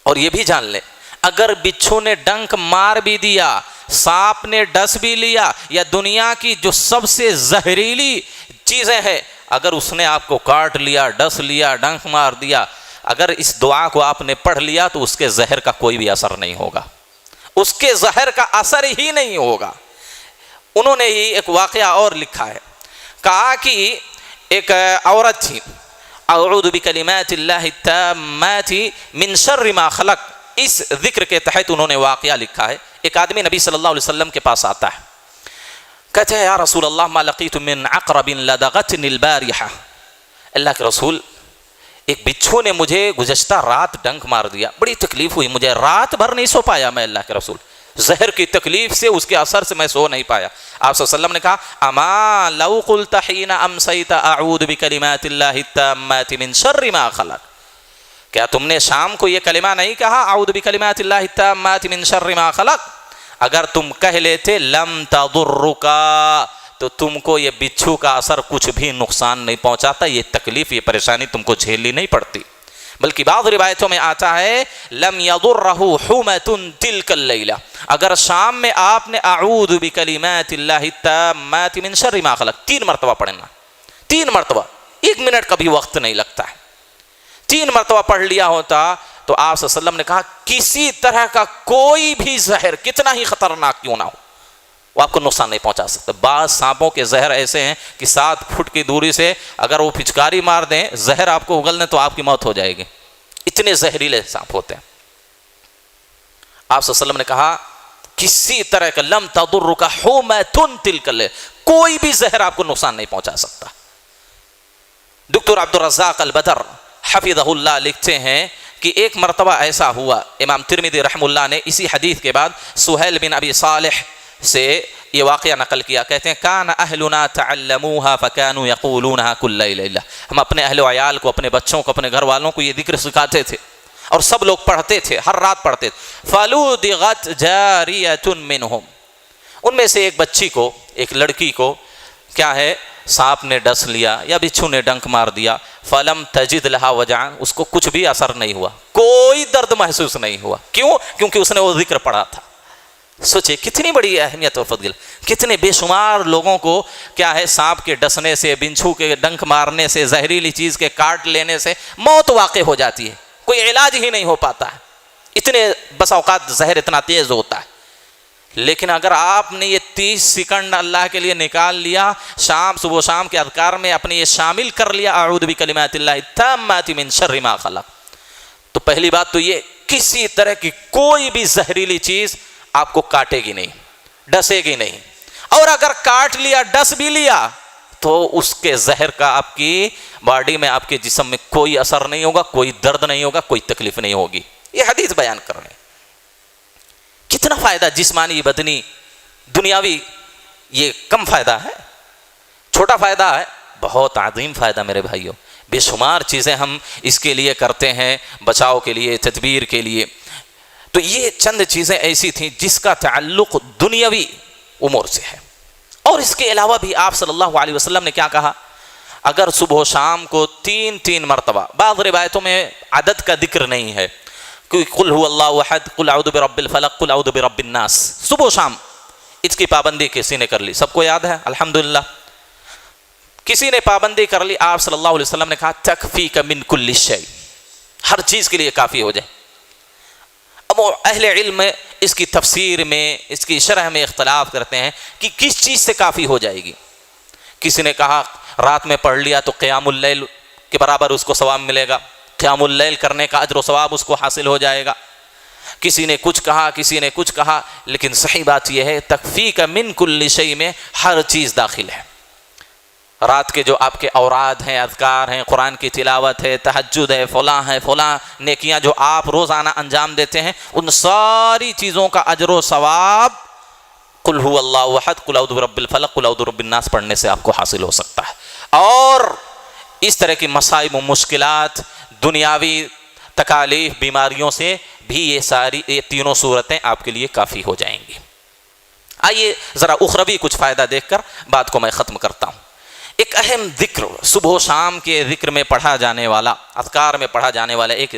اور یہ بھی جان لیں، اگر بچھو نے ڈنک مار بھی دیا، سانپ نے ڈس بھی لیا، یا دنیا کی جو سب سے زہریلی چیزیں ہیں، اگر اس نے آپ کو کاٹ لیا، ڈس لیا، ڈنک مار دیا، اگر اس دعا کو آپ نے پڑھ لیا تو اس کے زہر کا کوئی بھی اثر نہیں ہوگا، اس کے زہر کا اثر ہی نہیں ہوگا۔ انہوں نے ہی ایک واقعہ اور لکھا ہے، کہا کہ ایک عورت تھی، اعوذ بکلمات اللہ التامات من شر ما خلق، اس ذکر کے تحت انہوں نے واقعہ لکھا ہے۔ ایک آدمی نبی صلی اللہ علیہ وسلم کے پاس آتا ہے، کہتے ہیں یا رسول اللہ ما لقیت من عقرب لدغتنی البارحہ، اللہ کے رسول ایک بچھو نے مجھے گزشتہ رات ڈنک مار دیا، بڑی تکلیف ہوئی مجھے، رات بھر نہیں سو پایا میں، اللہ کے رسول زہر کی تکلیف سے، اس کے اثر سے میں سو نہیں پایا۔ آپ صلی اللہ علیہ وسلم نے کہا اما لو قلت حین امسیت اعوذ بکلمات اللہ التامات من شر ما خلق، کیا تم نے شام کو یہ کلمہ نہیں کہا اعوذ بکلمات اللہ التامات من شر ما خلق؟ اگر تم کہہ لیتے لم تضرکا، تو تم کو یہ بچھو کا اثر کچھ بھی نقصان نہیں پہنچاتا، یہ تکلیف یہ پریشانی تم کو جھیلنی نہیں پڑتی۔ بلکہ بعض روایتوں میں آتا ہے لم یضرہ حمۃ تلک اللیلہ، اگر شام میں آپ نے اعوذ بکلمات اللہ التامات من شر ما خلق 3 مرتبہ پڑھنا، 3 مرتبہ، 1 منٹ کا بھی وقت نہیں لگتا ہے، 3 مرتبہ پڑھ لیا ہوتا تو آپ صلی اللہ علیہ وسلم نے کہا کسی طرح کا کوئی بھی زہر کتنا ہی خطرناک کیوں نہ ہو وہ آپ کو نقصان نہیں پہنچا سکتا۔ بعض سانپوں کے زہر ایسے ہیں کہ 7 فٹ کی دوری سے اگر وہ پھچکاری مار دیں، زہر آپ کو اگل دیں تو آپ کی موت ہو جائے گی، اتنے زہریلے سانپ ہوتے ہیں۔ آپ صلی اللہ علیہ وسلم نے کہا کسی طرح کا لم تضرک حمۃ تلک اللیلہ، کوئی بھی زہر آپ کو نقصان نہیں پہنچا سکتا۔ دکتور عبدالرزاق البدر حفظہ اللہ لکھتے ہیں کہ ایک مرتبہ ایسا ہوا، امام ترمذی رحمہ اللہ نے اسی حدیث کے بعد سہیل بن ابی صالح سے یہ واقعہ نقل کیا، کہتے ہیں کان اہلنا تعلموها فكانوا يقولونها كل ليلہ، ہم اپنے اہل و عیال کو، اپنے بچوں کو، اپنے گھر والوں کو یہ ذکر سکھاتے تھے اور سب لوگ پڑھتے تھے، ہر رات پڑھتے تھے۔ فلودغت جاریۃ منهم، ان میں سے ایک بچی کو، ایک لڑکی کو کیا ہے سانپ نے ڈس لیا یا بچھو نے ڈنک مار دیا، فلم تجد لها وجعا، اس کو کچھ بھی اثر نہیں ہوا، کوئی درد محسوس نہیں ہوا، کیوں؟ کیونکہ اس نے وہ ذکر پڑھا تھا۔ سوچے کتنی بڑی اہمیت اور فضیلت، کتنے بے شمار لوگوں کو کیا ہے سانپ کے ڈسنے سے، بچھو کے ڈنک مارنے سے، زہریلی چیز کے کاٹ لینے سے موت واقع ہو جاتی ہے، کوئی علاج ہی نہیں ہو پاتا ہے، اتنے بس اوقات زہر اتنا تیز ہوتا ہے۔ لیکن اگر آپ نے یہ 30 سیکنڈ اللہ کے لیے نکال لیا، شام صبح و شام کے اذکار میں اپنے یہ شامل کر لیا اعوذ بکلمات اللہ التامات من شر ما خلق، تو پہلی بات تو یہ کسی طرح کی کوئی بھی زہریلی چیز آپ کو کاٹے گی نہیں، ڈسے گی نہیں، اور اگر کاٹ لیا، ڈس بھی لیا تو اس کے زہر کا آپ کی باڈی میں، آپ کے جسم میں کوئی اثر نہیں ہوگا، کوئی درد نہیں ہوگا، کوئی تکلیف نہیں ہوگی۔ یہ حدیث بیان کر رہے ہیں۔ کتنا فائدہ جسمانی، بدنی، دنیاوی، یہ کم فائدہ ہے، چھوٹا فائدہ ہے، بہت عظیم فائدہ میرے بھائیوں، بے شمار چیزیں ہم اس کے لیے کرتے ہیں، بچاؤ کے لیے، تدبیر کے لیے۔ تو یہ چند چیزیں ایسی تھیں جس کا تعلق دنیاوی امور سے ہے۔ اور اس کے علاوہ بھی آپ صلی اللہ علیہ وسلم نے کیا کہا، اگر صبح و شام کو 3 مرتبہ، بعض روایتوں میں عدد کا ذکر نہیں ہے، قل هو اللہ احد، قل اعوذ برب الفلق، قل اعوذ برب الناس، صبح و شام اس کی پابندی کسی نے کر لی، سب کو یاد ہے الحمدللہ، کسی نے پابندی کر لی، آپ صلی اللہ علیہ وسلم نے کہا تکفیک من کل شیء، ہر چیز کے لیے کافی ہو جائے۔ اب اہل علم اس کی تفسیر میں، اس کی شرح میں اختلاف کرتے ہیں کہ کس چیز سے کافی ہو جائے گی۔ کسی نے کہا رات میں پڑھ لیا تو قیام اللیل کے برابر اس کو ثواب ملے گا، قیام اللیل کرنے کا اجر و ثواب اس کو حاصل ہو جائے گا۔ کسی نے کچھ کہا، کسی نے کچھ کہا، لیکن صحیح بات یہ ہے تکفیک من کل شیء میں ہر چیز داخل ہے۔ رات کے جو آپ کے اوراد ہیں، اذکار ہیں، قرآن کی تلاوت ہے، تہجد ہے، فلاں نیکیاں جو آپ روزانہ انجام دیتے ہیں، ان ساری چیزوں کا اجر و ثواب قل هو اللہ احد، قل اعوذ برب الفلق، قل اعوذ برب الناس پڑھنے سے آپ کو حاصل ہو سکتا ہے۔ اور اس طرح کی مصائب و مشکلات، دنیاوی تکالیف، بیماریوں سے بھی یہ تینوں صورتیں آپ کے لیے کافی ہو جائیں گی۔ آئیے ذرا اخروی کچھ فائدہ دیکھ کر بات کو میں ختم کرتا ہوں۔ ایک اہم ذکر، صبح و شام کے ذکر میں پڑھا جانے والا، اذکار میں پڑھا جانے والا ایک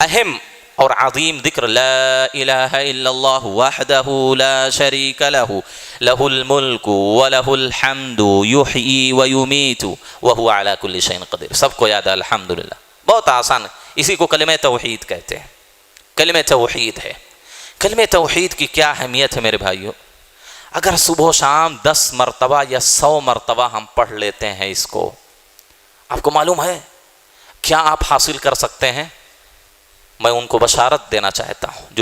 اہم اور عظیم ذکر لا الہ الا اللہ وحدہ لا شریک لہ لہ الملک ولہ الحمد یحیی ویمیت وہو علی کل شیء قدیر۔ سب کو یاد ہے الحمدللہ، بہت آسان ہے، اسی کو کلمہ توحید کہتے ہیں، کلمہ توحید ہے۔ کلمہ توحید کی کیا اہمیت ہے میرے بھائیوں، اگر صبح و شام 10 مرتبہ یا 100 مرتبہ ہم پڑھ لیتے ہیں اس کو، آپ کو معلوم ہے کیا آپ حاصل کر سکتے ہیں؟ میں ان کو بشارت دینا چاہتا ہوں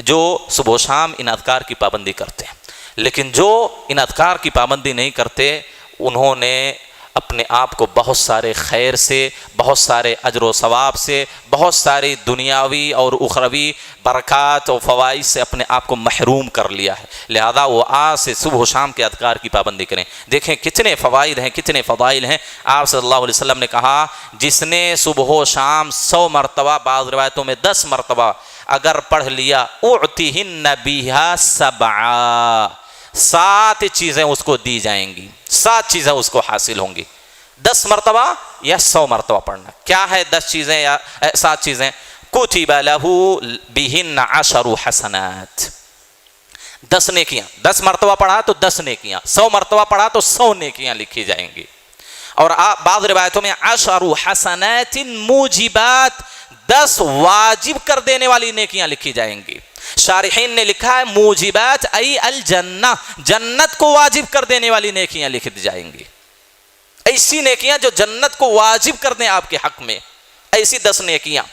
جو صبح و شام ان اذکار کی پابندی کرتے ہیں، لیکن جو ان اذکار کی پابندی نہیں کرتے انہوں نے اپنے آپ کو بہت سارے خیر سے، بہت سارے اجر و ثواب سے، بہت ساری دنیاوی اور اخروی برکات و فوائد سے اپنے آپ کو محروم کر لیا ہے۔ لہذا وہ آج سے صبح و شام کے اذکار کی پابندی کریں۔ دیکھیں کتنے فوائد ہیں، کتنے فضائل ہیں۔ آپ صلی اللہ علیہ وسلم نے کہا جس نے صبح و شام 100 مرتبہ، بعض روایتوں میں 10 مرتبہ اگر پڑھ لیا، اعطیہن بہا 7 چیزیں اس کو دی جائیں گی، 7 چیزیں اس کو حاصل ہوں گی۔ 10 مرتبہ یا 100 مرتبہ پڑھنا. کیا ہے 10 چیزیں یا 7 چیزیں؟ کتب لہ بہن 10 حسنات. 10 نیکیاں. 10 مرتبہ پڑھا تو 10 نیکیاں، 100 مرتبہ پڑھا تو 100 نیکیاں لکھی جائیں گی. اور بعض روایتوں میں 10 حسنات موجبات، 10 واجب کر دینے والی نیکیاں لکھی جائیں گی. شارحین نے لکھا ہے موجبات ای الجنہ، جنت کو واجب کر دینے والی نیکیاں لکھ دی جائیں گی. ایسی نیکیاں جو جنت کو واجب کر دیں آپ کے حق میں، ایسی 10 نیکیاں.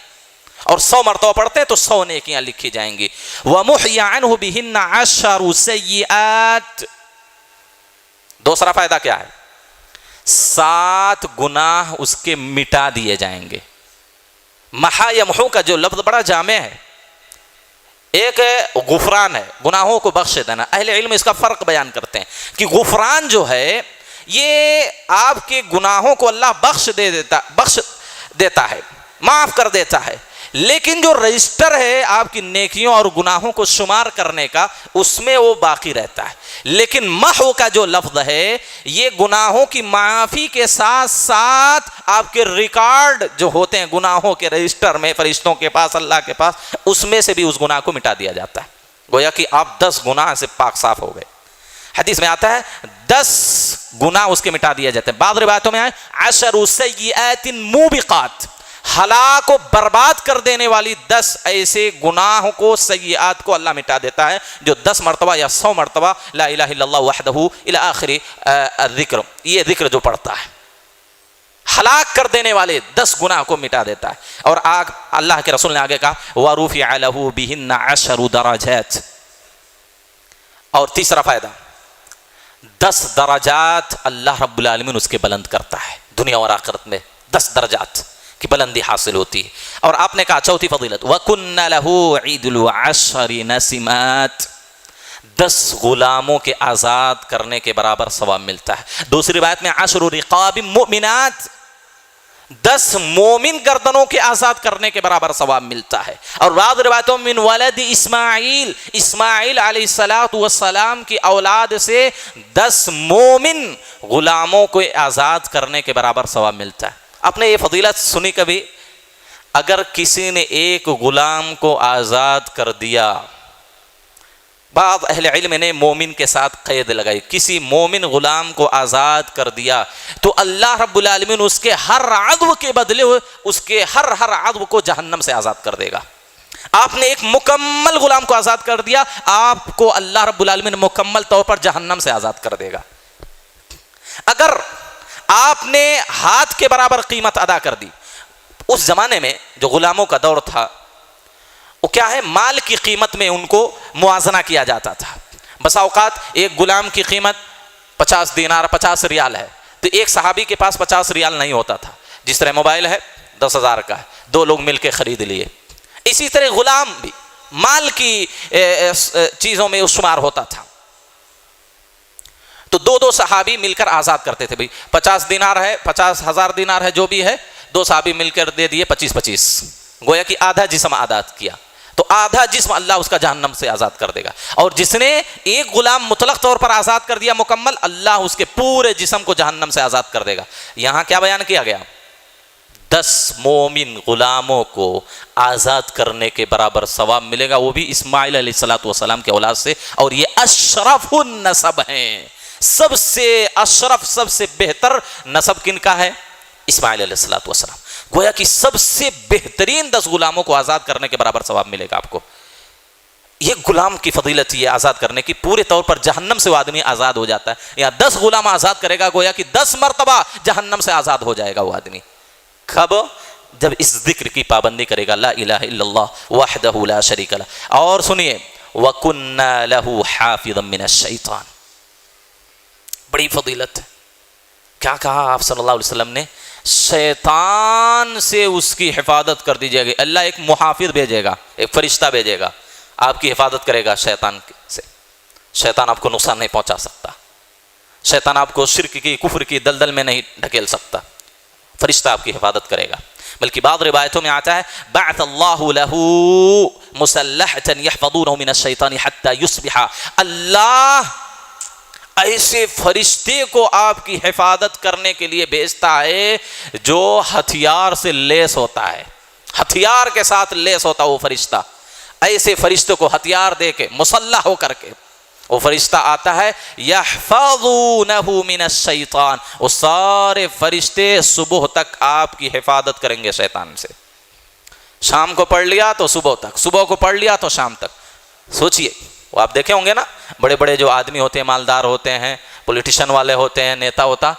اور 100 مرتبہ پڑھتے ہیں تو 100 نیکیاں لکھی جائیں گی. وَمُحْيَ عَنْهُ بِهِنَّ 10 سَيِّئَاتٍ. دوسرا فائدہ کیا ہے؟ 7 گناہ اس کے مٹا دیے جائیں گے. محا یمحو کا جو لفظ بڑا جامع ہے. ایک غفران ہے، گناہوں کو بخش دینا. اہل علم اس کا فرق بیان کرتے ہیں کہ غفران جو ہے یہ آپ کے گناہوں کو اللہ بخش دیتا ہے، معاف کر دیتا ہے. لیکن جو رجسٹر ہے آپ کی نیکیوں اور گناہوں کو شمار کرنے کا، اس میں وہ باقی رہتا ہے. لیکن محو کا جو لفظ ہے یہ گناہوں کی معافی کے ساتھ ساتھ آپ کے ریکارڈ جو ہوتے ہیں گناہوں کے رجسٹر میں فرشتوں کے پاس، اللہ کے پاس، اس میں سے بھی اس گناہ کو مٹا دیا جاتا ہے. گویا کہ آپ 10 گناہ سے پاک صاف ہو گئے. حدیث میں آتا ہے 10 گناہ اس کے مٹا دیا جاتے ہیں. بعض روایتوں میں آئے 10 سیئات موبقات، ہلاک و برباد کر دینے والی 10 ایسے گناہ کو، سیئات کو اللہ مٹا دیتا ہے جو 10 مرتبہ یا 100 مرتبہ لا الہ الا اللہ وحدہ الی آخر الذکر، یہ ذکر جو پڑھتا ہے، ہلاک کر دینے والے 10 گناہ کو مٹا دیتا ہے. اور اللہ کے رسول نے آگے کہا وَرُفِعَ لَهُ بِهِنَّ 10 درجات. اور تیسرا فائدہ، 10 درجات اللہ رب العالمین اس کے بلند کرتا ہے. دنیا اور آخرت میں 10 درجات کی بلندی حاصل ہوتی ہے. اور آپ نے کہا چوتھی فضیلت وَكُنَّ لَهُ عِيدُ الْعَشْرِ نَسِمَاتٍ، 10 غلاموں کے آزاد کرنے کے برابر ثواب ملتا ہے. دوسری روایت میں 10 رقاب مؤمنات، 10 مومن گردنوں کے آزاد کرنے کے برابر ثواب ملتا ہے. اور بعض روایتوں من ولد اسماعیل، اسماعیل علیہ السلام کی اولاد سے 10 مومن غلاموں کو آزاد کرنے کے برابر ثواب ملتا ہے. آپ نے یہ فضیلت سنی کبھی؟ اگر کسی نے ایک غلام کو آزاد کر دیا، بعض اہل علم نے مومن کے ساتھ قید لگائی، کسی مومن غلام کو آزاد کر دیا تو اللہ رب العالمین اس کے ہر عضو کے بدلے اس کے ہر عضو کو جہنم سے آزاد کر دے گا. آپ نے ایک مکمل غلام کو آزاد کر دیا، آپ کو اللہ رب العالمین مکمل طور پر جہنم سے آزاد کر دے گا. اگر آپ نے ہاتھ کے برابر قیمت ادا کر دی، اس زمانے میں جو غلاموں کا دور تھا وہ کیا ہے، مال کی قیمت میں ان کو موازنہ کیا جاتا تھا. بسا اوقات ایک غلام کی قیمت 50 دینار 50 ریال ہے تو ایک صحابی کے پاس 50 ریال نہیں ہوتا تھا. جس طرح موبائل ہے 10,000 کا ہے، 2 لوگ مل کے خرید لیے، اسی طرح غلام بھی مال کی چیزوں میں شمار ہوتا تھا. تو 2 صحابی مل کر آزاد کرتے تھے. بھائی 50 دینار ہے، 50,000 دینار ہے، جو بھی ہے 2 صحابی مل کر دے دیے 25-25، گویا کہ آدھا جسم آزاد کیا. تو آدھا جسم اللہ اس کا جہنم سے آزاد کر دے گا. اور جس نے ایک غلام مطلق طور پر آزاد کر دیا مکمل، اللہ اس کے پورے جسم کو جہنم سے آزاد کر دے گا. یہاں کیا بیان کیا گیا؟ 10 مومن غلاموں کو آزاد کرنے کے برابر ثواب ملے گا، وہ بھی اسماعیل علیہ السلام کے اولاد سے. اور یہ اشرف النسب ہیں، سب سے اشرف، سب سے بہتر نسب کن کا ہے؟ اسماعیل علیہ السلام. گویا کہ سب سے بہترین 10 غلاموں کو آزاد کرنے کے برابر ثواب ملے گا آپ کو. یہ غلام کی فضیلت یہ آزاد کرنے کی، پورے طور پر جہنم سے وہ آدمی آزاد ہو جاتا ہے. یا 10 غلام آزاد کرے گا، گویا کہ 10 مرتبہ جہنم سے آزاد ہو جائے گا وہ آدمی. کب؟ جب اس ذکر کی پابندی کرے گا، لا الہ الا اللہ وحدہ لا شریک لہ. اور سنیے وَكُنَّا لَهُ حَافِظًا مِّنَ الشَّيْطَانِ، بڑی فضیلت ہے. کیا کہا آپ صلی اللہ علیہ وسلم نے؟ شیطان سے اس کی حفاظت کر دی جائے گی. اللہ ایک محافظ بھیجے گا، ایک فرشتہ بھیجے گا، آپ کی حفاظت کرے گا شیطان سے. شیطان آپ کو نقصان نہیں پہنچا سکتا، شیطان آپ کو شرک کی، کفر کی دلدل میں نہیں ڈھکیل سکتا. فرشتہ آپ کی حفاظت کرے گا. بلکہ بعض روایتوں میں آتا ہے بعث اللہ لہ مسلحة یحفظونہ من الشیطان حتی یصبح، اللہ ایسے فرشتے کو آپ کی حفاظت کرنے کے لیے بھیجتا ہے جو ہتھیار سے لیس ہوتا ہے، ہتھیار کے ساتھ لیس ہوتا وہ فرشتہ. ایسے فرشتوں کو ہتھیار دے کے مسلح ہو کر کے وہ فرشتہ آتا ہے. یحفظونہ من الشیطان، وہ سارے فرشتے صبح تک آپ کی حفاظت کریں گے شیطان سے. شام کو پڑھ لیا تو صبح تک، صبح کو پڑھ لیا تو شام تک. سوچئے وہ آپ دیکھے ہوں گے نا، بڑے بڑے جو آدمی ہوتے ہیں، مالدار ہوتے ہیں، پولیٹیشن والے ہوتے ہیں، نیتا ہوتا،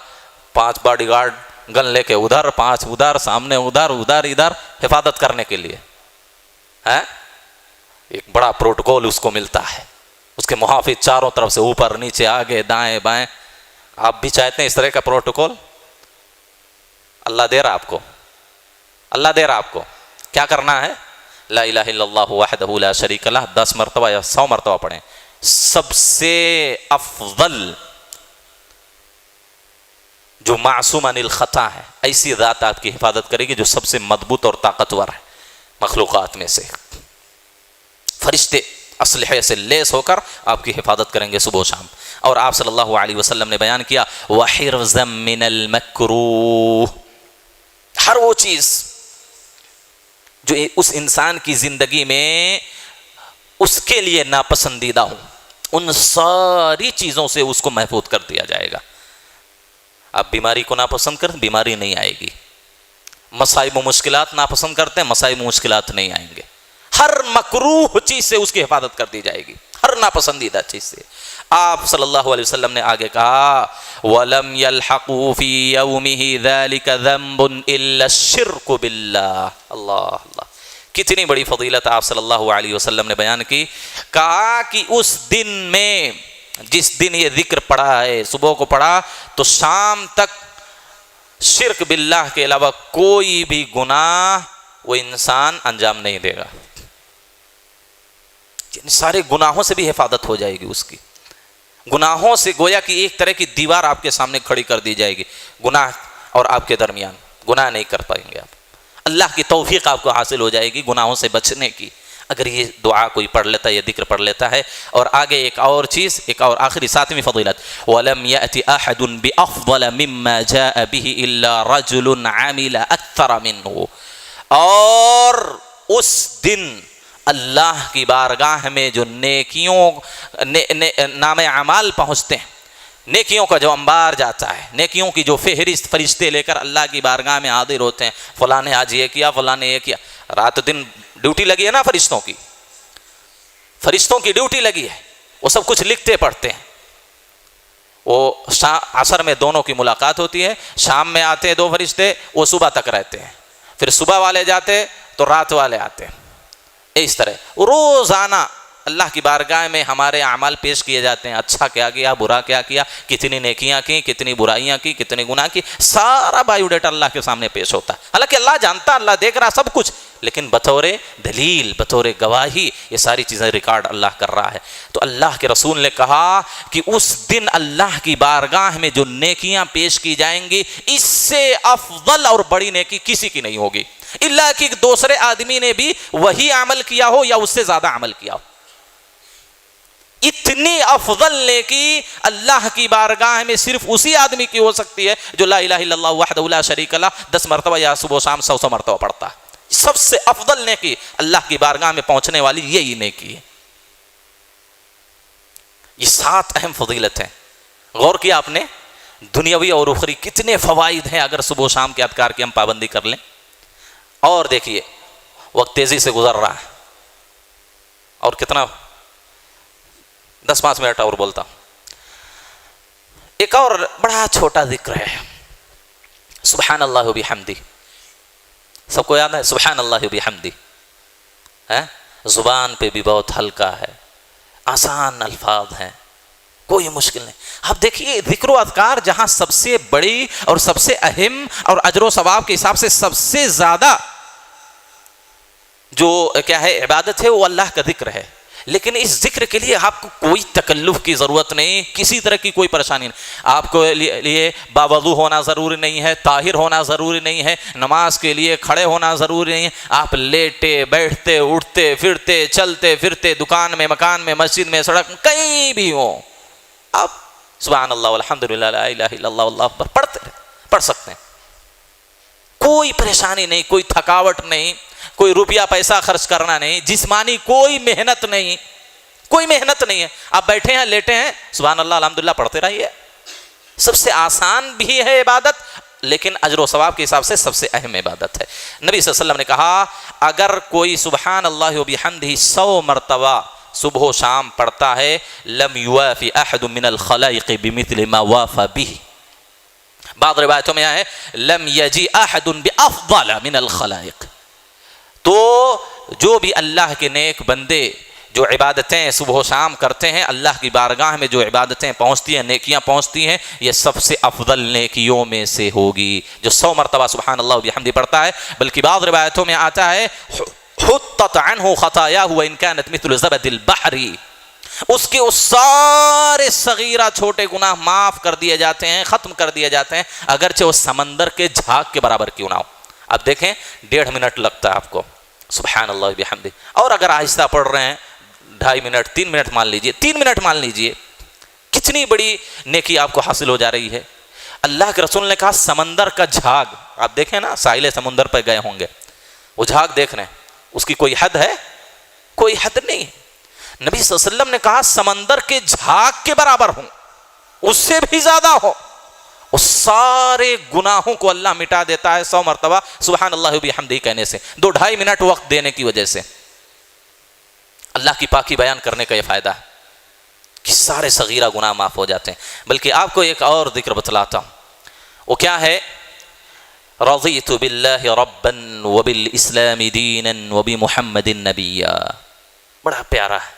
5 باڈی گارڈ گن لے کے ادھر، 5 ادھر، سامنے ادھر، ادھر ادھر حفاظت کرنے کے لیے ہے. ایک بڑا پروٹوکول اس کو ملتا ہے، اس کے محافظ چاروں طرف سے، اوپر نیچے آگے دائیں بائیں. آپ بھی چاہتے ہیں اس طرح کا پروٹوکول؟ اللہ دے رہا آپ کو، اللہ دے رہا آپ کو. کیا کرنا ہے؟ لا الہ الا اللہ وحدہ لا شریک لہ 10 مرتبہ یا 100 مرتبہ پڑھیں. سب سے افضل جو معصوم عن الخطا ہے، ایسی ذات آپ کی حفاظت کرے گی جو سب سے مضبوط اور طاقتور ہے مخلوقات میں سے. فرشتے اسلحے سے لیس ہو کر آپ کی حفاظت کریں گے صبح و شام. اور آپ صلی اللہ علیہ وسلم نے بیان کیا وَحِرْزًا مِّنَ الْمَكْرُوهِ، ہر وہ چیز جو اس انسان کی زندگی میں اس کے لیے ناپسندیدہ ہوں، ان ساری چیزوں سے اس کو محفوظ کر دیا جائے گا. آپ بیماری کو ناپسند کریں، بیماری نہیں آئے گی. مصائب و مشکلات ناپسند کرتے ہیں، مصائب و مشکلات نہیں آئیں گے. ہر مکروہ چیز سے اس کی حفاظت کر دی جائے گی، ہر ناپسندیدہ چیز سے. آپ صلی اللہ علیہ وسلم نے آگے کہا وَلَمْ يَلْحَقُوا فِي يَوْمِهِ ذَلِكَ ذَنْبٌ إِلَّا الشِّرْكُ بِاللَّهِ. اللہ اللہ، کتنی بڑی فضیلت آپ صلی اللہ علیہ وسلم نے بیان کی. کہا کہ اس دن میں، جس دن یہ ذکر پڑھا ہے، صبح کو پڑھا تو شام تک شرک باللہ کے علاوہ کوئی بھی گناہ وہ انسان انجام نہیں دے گا. سارے گناہوں سے بھی حفاظت ہو جائے گی اس کی. گناہوں سے گویا کہ ایک طرح کی دیوار آپ کے سامنے کھڑی کر دی جائے گی، گناہ اور آپ کے درمیان. گناہ نہیں کر پائیں گے آپ. اللہ کی توفیق آپ کو حاصل ہو جائے گی گناہوں سے بچنے کی، اگر یہ دعا کوئی پڑھ لیتا ہے، یہ ذکر پڑھ لیتا ہے. اور آگے ایک اور چیز، ایک اور آخری 7ویں فضیلت وَلَمْ يَأْتِ أَحَدٌ بِأَفْضَلَ مِمَّا جَاءَ بِهِ إِلَّا رَجُلٌ عَمِلَ أَكْثَرَ مِنْهُ. اور اس دن اللہ کی بارگاہ میں جو نیکیوں نام اعمال پہنچتے ہیں، نیکیوں کا جو انبار جاتا ہے، نیکیوں کی جو فہرست فرشتے لے کر اللہ کی بارگاہ میں حاضر ہوتے ہیں، فلاں نے آج یہ کیا، فلاں نے یہ کیا. رات دن ڈیوٹی لگی ہے نا فرشتوں کی، فرشتوں کی ڈیوٹی لگی ہے، وہ سب کچھ لکھتے پڑھتے ہیں. وہ عصر میں دونوں کی ملاقات ہوتی ہے، شام میں آتے ہیں 2 فرشتے، وہ صبح تک رہتے ہیں، پھر صبح والے جاتے تو رات والے آتے ہیں. اس طرح روزانہ اللہ کی بارگاہ میں ہمارے اعمال پیش کیے جاتے ہیں. اچھا کیا کیا، برا کیا کیا، کتنی نیکیاں کی، کتنی برائیاں کی، کتنے گناہ کی، سارا بایو ڈیٹا اللہ کے سامنے پیش ہوتا ہے. حالانکہ اللہ جانتا، اللہ دیکھ رہا سب کچھ، لیکن بطور دلیل، بطور گواہی یہ ساری چیزیں ریکارڈ اللہ کر رہا ہے. تو اللہ کے رسول نے کہا کہ اس دن اللہ کی بارگاہ میں جو نیکیاں پیش کی جائیں گی، اس سے افضل اور بڑی نیکی کسی کی نہیں ہوگی، اللہ کہ دوسرے آدمی نے بھی وہی عمل کیا ہو یا اس سے زیادہ عمل کیا ہو. اتنی افضل نیکی اللہ کی بارگاہ میں صرف اسی آدمی کی ہو سکتی ہے جو لا الہ الا اللہ وحدہ لا شریک لہ 10 مرتبہ یا صبح و شام 100 مرتبہ پڑھتا ہے. سب سے افضل نیکی اللہ کی بارگاہ میں پہنچنے والی یہی نیکی ہے. یہ 7 اہم فضیلت ہیں. غور کیا آپ نے؟ دنیاوی اور اخروی کتنے فوائد ہیں اگر صبح و شام کے اذکار کی ہم پابندی کر لیں. اور دیکھیے وقت تیزی سے گزر رہا ہے، اور کتنا 10-5 منٹ اور بولتا ہوں. ایک اور بڑا چھوٹا ذکر ہے، سبحان اللہ و بحمدہ. سب کو یاد ہے سبحان اللہ و بحمدہ؟ زبان پہ بھی بہت ہلکا ہے، آسان الفاظ ہیں، کوئی مشکل نہیں. اب دیکھیے ذکر و اذکار جہاں سب سے بڑی اور سب سے اہم اور اجر و ثواب کے حساب سے سب سے زیادہ جو کیا ہے عبادت ہے، وہ اللہ کا ذکر ہے. لیکن اس ذکر کے لیے آپ کو کوئی تکلف کی ضرورت نہیں، کسی طرح کی کوئی پریشانی نہیں. آپ کو لیے باوضو ہونا ضروری نہیں ہے، طاہر ہونا ضروری نہیں ہے، نماز کے لیے کھڑے ہونا ضروری نہیں ہے. آپ لیٹے بیٹھتے اٹھتے پھرتے چلتے پھرتے، دکان میں، مکان میں، مسجد میں، سڑک میں، کہیں بھی ہوں، آپ سبحان اللہ والحمدللہ لا الہ الا اللہ واللہ اکبر پڑھتے رہے، پڑھ سکتے ہیں، کوئی پریشانی نہیں، کوئی تھکاوٹ نہیں، کوئی روپیہ پیسہ خرچ کرنا نہیں، جسمانی کوئی محنت نہیں، کوئی محنت نہیں ہے، آپ بیٹھے ہیں لیٹے ہیں سبحان اللہ الحمدللہ پڑھتے رہیے۔ سب سے آسان بھی ہے عبادت، لیکن اجر و ثواب کے حساب سے سب سے اہم عبادت ہے۔ نبی صلی اللہ علیہ وسلم نے کہا اگر کوئی سبحان اللہ و بحمدہ 100 مرتبہ صبح و شام پڑھتا ہے لم یوافی احد من الخلائق بمثل ما وافى به، بعض روایتوں میں ہے لم یجی احد بافضل من الخلائق، تو جو بھی اللہ کے نیک بندے جو عبادتیں صبح و شام کرتے ہیں، اللہ کی بارگاہ میں جو عبادتیں پہنچتی ہیں، نیکیاں پہنچتی ہیں، یہ سب سے افضل نیکیوں میں سے ہوگی جو 100 مرتبہ سبحان اللہ و بحمدہ پڑھتا ہے۔ بلکہ بعض روایتوں میں آتا ہے حطت عنہ خطایاہ وان كانت مثل زبد البحر، اس کے اس سارے صغیرہ چھوٹے گناہ معاف کر دیے جاتے ہیں، ختم کر دیے جاتے ہیں، اگرچہ وہ سمندر کے جھاگ کے برابر کیوں نہ ہو۔ اب دیکھیں 1.5 منٹ لگتا ہے آپ کو سبحان اللہ و بحمدہ، اور اگر آہستہ پڑھ رہے ہیں 2.5 منٹ 3 منٹ مان لیجئے، 3 منٹ مان لیجئے، کتنی بڑی نیکی آپ کو حاصل ہو جا رہی ہے۔ اللہ کے رسول نے کہا سمندر کا جھاگ، آپ دیکھیں نا ساحل سمندر پہ گئے ہوں گے، وہ جھاگ دیکھ رہے ہیں، اس کی کوئی حد ہے؟ کوئی حد نہیں ہے۔ نبی صلی اللہ علیہ وسلم نے کہا سمندر کے جھاگ کے برابر ہوں، اس سے بھی زیادہ ہو، اس سارے گناہوں کو اللہ مٹا دیتا ہے 100 مرتبہ سبحان اللہ و بحمدہ کہنے سے، 2-2.5 منٹ وقت دینے کی وجہ سے۔ اللہ کی پاکی بیان کرنے کا یہ فائدہ ہے کہ سارے صغیرہ گناہ معاف ہو جاتے ہیں۔ بلکہ آپ کو ایک اور ذکر بتلاتا ہوں، وہ کیا ہے؟ رضیت باللہ ربا وبالاسلام دینا وبمحمد نبیا، بڑا پیارا ہے،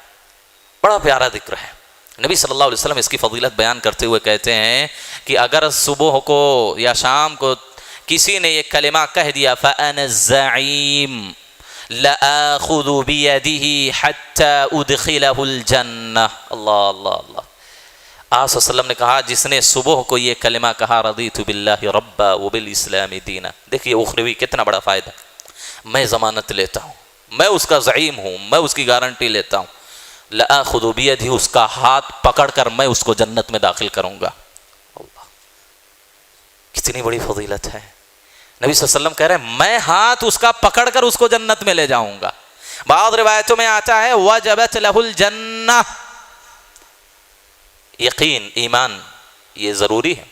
بڑا پیارا ذکر ہے۔ نبی صلی اللہ علیہ وسلم اس کی فضیلت بیان کرتے ہوئے کہتے ہیں کہ اگر صبح کو یا شام کو کسی نے یہ کلمہ کہہ دیا فَأَنَا الزَّعِيمُ لَآخُذُ بِيَدِهِ حَتَّى أُدْخِلَهُ الْجَنَّةِ، اللہ اللہ اللہ۔ آپ صلی اللہ علیہ وسلم نے کہا جس نے صبح کو یہ کلمہ کہا رضیت باللہ ربا وبالاسلام دینا، دیکھیے اخروی کتنا بڑا فائدہ، میں ضمانت لیتا ہوں، میں اس کا زعیم ہوں، میں اس کی گارنٹی لیتا ہوں، لآخذ بیدہ، اس کا ہاتھ پکڑ کر میں اس کو جنت میں داخل کروں گا۔ اللہ کتنی بڑی فضیلت ہے۔ نبی صلی اللہ علیہ وسلم کہہ رہے ہیں میں ہاتھ اس کا پکڑ کر اس کو جنت میں لے جاؤں گا۔ بعض روایتوں میں آتا ہے وجبت لہ الجنہ، یقین ایمان یہ ضروری ہے،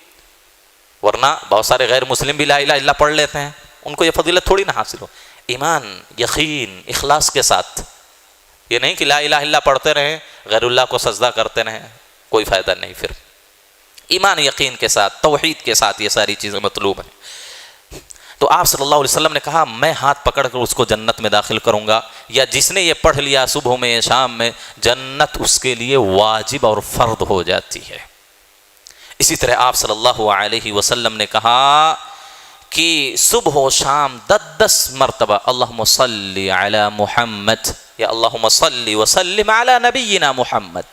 ورنہ بہت سارے غیر مسلم بھی لا الہ الا اللہ پڑھ لیتے ہیں، ان کو یہ فضیلت تھوڑی نہ حاصل ہو۔ ایمان، یقین، اخلاص کے ساتھ، یہ نہیں کہ لا الہ الا اللہ پڑھتے رہیں غیر اللہ کو سجدہ کرتے رہیں، کوئی فائدہ نہیں۔ پھر ایمان یقین کے ساتھ، توحید کے ساتھ یہ ساری چیزیں مطلوب ہیں۔ تو آپ صلی اللہ علیہ وسلم نے کہا میں ہاتھ پکڑ کر اس کو جنت میں داخل کروں گا، یا جس نے یہ پڑھ لیا صبح میں شام میں، جنت اس کے لیے واجب اور فرض ہو جاتی ہے۔ اسی طرح آپ صلی اللہ علیہ وسلم نے کہا کہ صبح و شام 10 مرتبہ اللہم صلی علی محمد یا اللہم صلی وسلم علی نبینا محمد،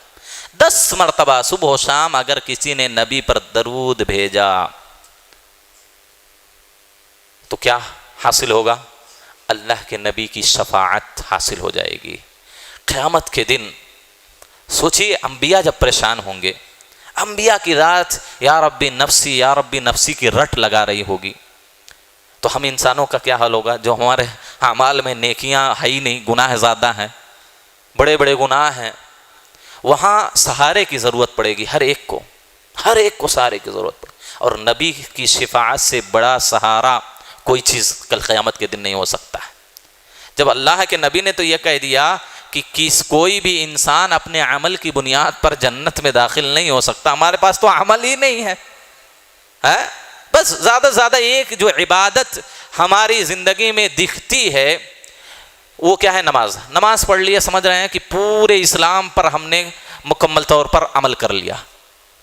10 مرتبہ صبح و شام اگر کسی نے نبی پر درود بھیجا تو کیا حاصل ہوگا؟ اللہ کے نبی کی شفاعت حاصل ہو جائے گی۔ قیامت کے دن سوچئے انبیاء جب پریشان ہوں گے، انبیاء کی رات یا ربی نفسی کی رٹ لگا رہی ہوگی، تو ہم انسانوں کا کیا حال ہوگا جو ہمارے اعمال میں نیکیاں ہے ہی نہیں، گناہ زیادہ ہیں، بڑے بڑے گناہ ہیں، وہاں سہارے کی ضرورت پڑے گی، ہر ایک کو سہارے کی ضرورت پڑے، اور نبی کی شفاعت سے بڑا سہارا کوئی چیز کل قیامت کے دن نہیں ہو سکتا ہے۔ جب اللہ کے نبی نے تو یہ کہہ دیا کہ کوئی بھی انسان اپنے عمل کی بنیاد پر جنت میں داخل نہیں ہو سکتا، ہمارے پاس تو عمل ہی نہیں ہے، بس زیادہ سے زیادہ ایک جو عبادت ہماری زندگی میں دکھتی ہے وہ کیا ہے؟ نماز پڑھ لیا، سمجھ رہے ہیں کہ پورے اسلام پر ہم نے مکمل طور پر عمل کر لیا۔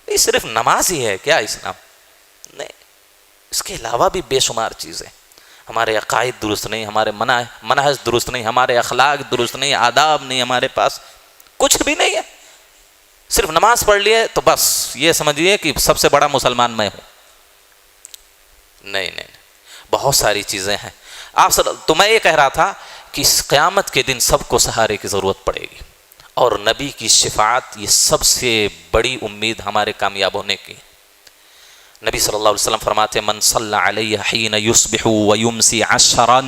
یہ صرف نماز ہی ہے کیا اسلام؟ نہیں، اس کے علاوہ بھی بے شمار چیزیں، ہمارے عقائد درست نہیں، ہمارے منہج درست نہیں، ہمارے اخلاق درست نہیں، آداب نہیں، ہمارے پاس کچھ بھی نہیں ہے، صرف نماز پڑھ لیے تو بس یہ سمجھیے کہ سب سے بڑا مسلمان میں ہوں۔ نہیں، بہت ساری چیزیں ہیں۔ تو میں یہ کہہ رہا تھا کہ اس قیامت کے دن سب کو سہارے کی ضرورت پڑے گی، اور نبی کی شفاعت یہ سب سے بڑی امید ہمارے کامیاب ہونے کی. نبی صلی اللہ علیہ وسلم فرماتے ہیں من صلی علیہ حین یصبح ویمسی عشرا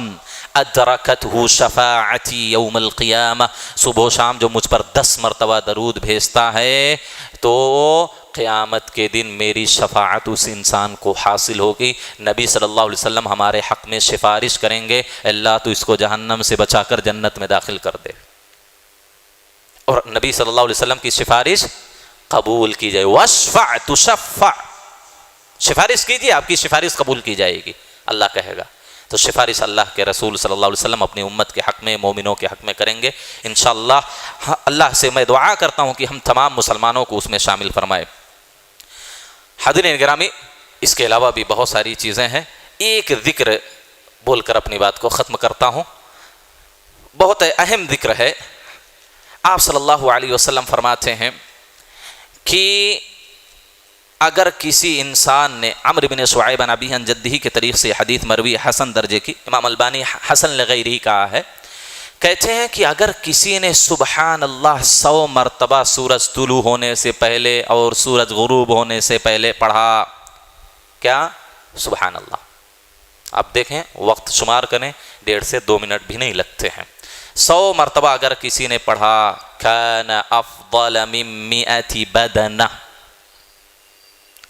ادرکتہ شفاعتی یوم القیامہ. صبح و شام جو مجھ پر 10 مرتبہ درود بھیجتا ہے تو قیامت کے دن میری شفاعت اس انسان کو حاصل ہوگی. نبی صلی اللہ علیہ وسلم ہمارے حق میں سفارش کریں گے, اللہ تو اس کو جہنم سے بچا کر جنت میں داخل کر دے. اور نبی صلی اللہ علیہ وسلم کی سفارش قبول کی جائے. واشفع تشفع, سفارش کیجیے آپ کی سفارش قبول کی جائے گی, اللہ کہے گا. تو سفارش اللہ کے رسول صلی اللہ علیہ وسلم اپنی امت کے حق میں, مومنوں کے حق میں کریں گے انشاءاللہ. اللہ سے میں دعا کرتا ہوں کہ ہم تمام مسلمانوں کو اس میں شامل فرمائے. حاضرین گرامی, اس کے علاوہ بھی بہت ساری چیزیں ہیں. ایک ذکر بول کر اپنی بات کو ختم کرتا ہوں, بہت اہم ذکر ہے. آپ صلی اللہ علیہ وسلم فرماتے ہیں کہ اگر کسی انسان نے, عمرو بن شعیب عن ابیہ عن جدہ کے طریق سے حدیث مروی حسن درجے کی, امام البانی حسن لغیرہ کہا ہے, کہتے ہیں کہ اگر کسی نے سبحان اللہ 100 مرتبہ سورج طلوع ہونے سے پہلے اور سورج غروب ہونے سے پہلے پڑھا, کیا سبحان اللہ, آپ دیکھیں وقت شمار کریں 1.5 سے 2 منٹ بھی نہیں لگتے ہیں. 100 مرتبہ اگر کسی نے پڑھا, کان افضل من 100 بدنہ,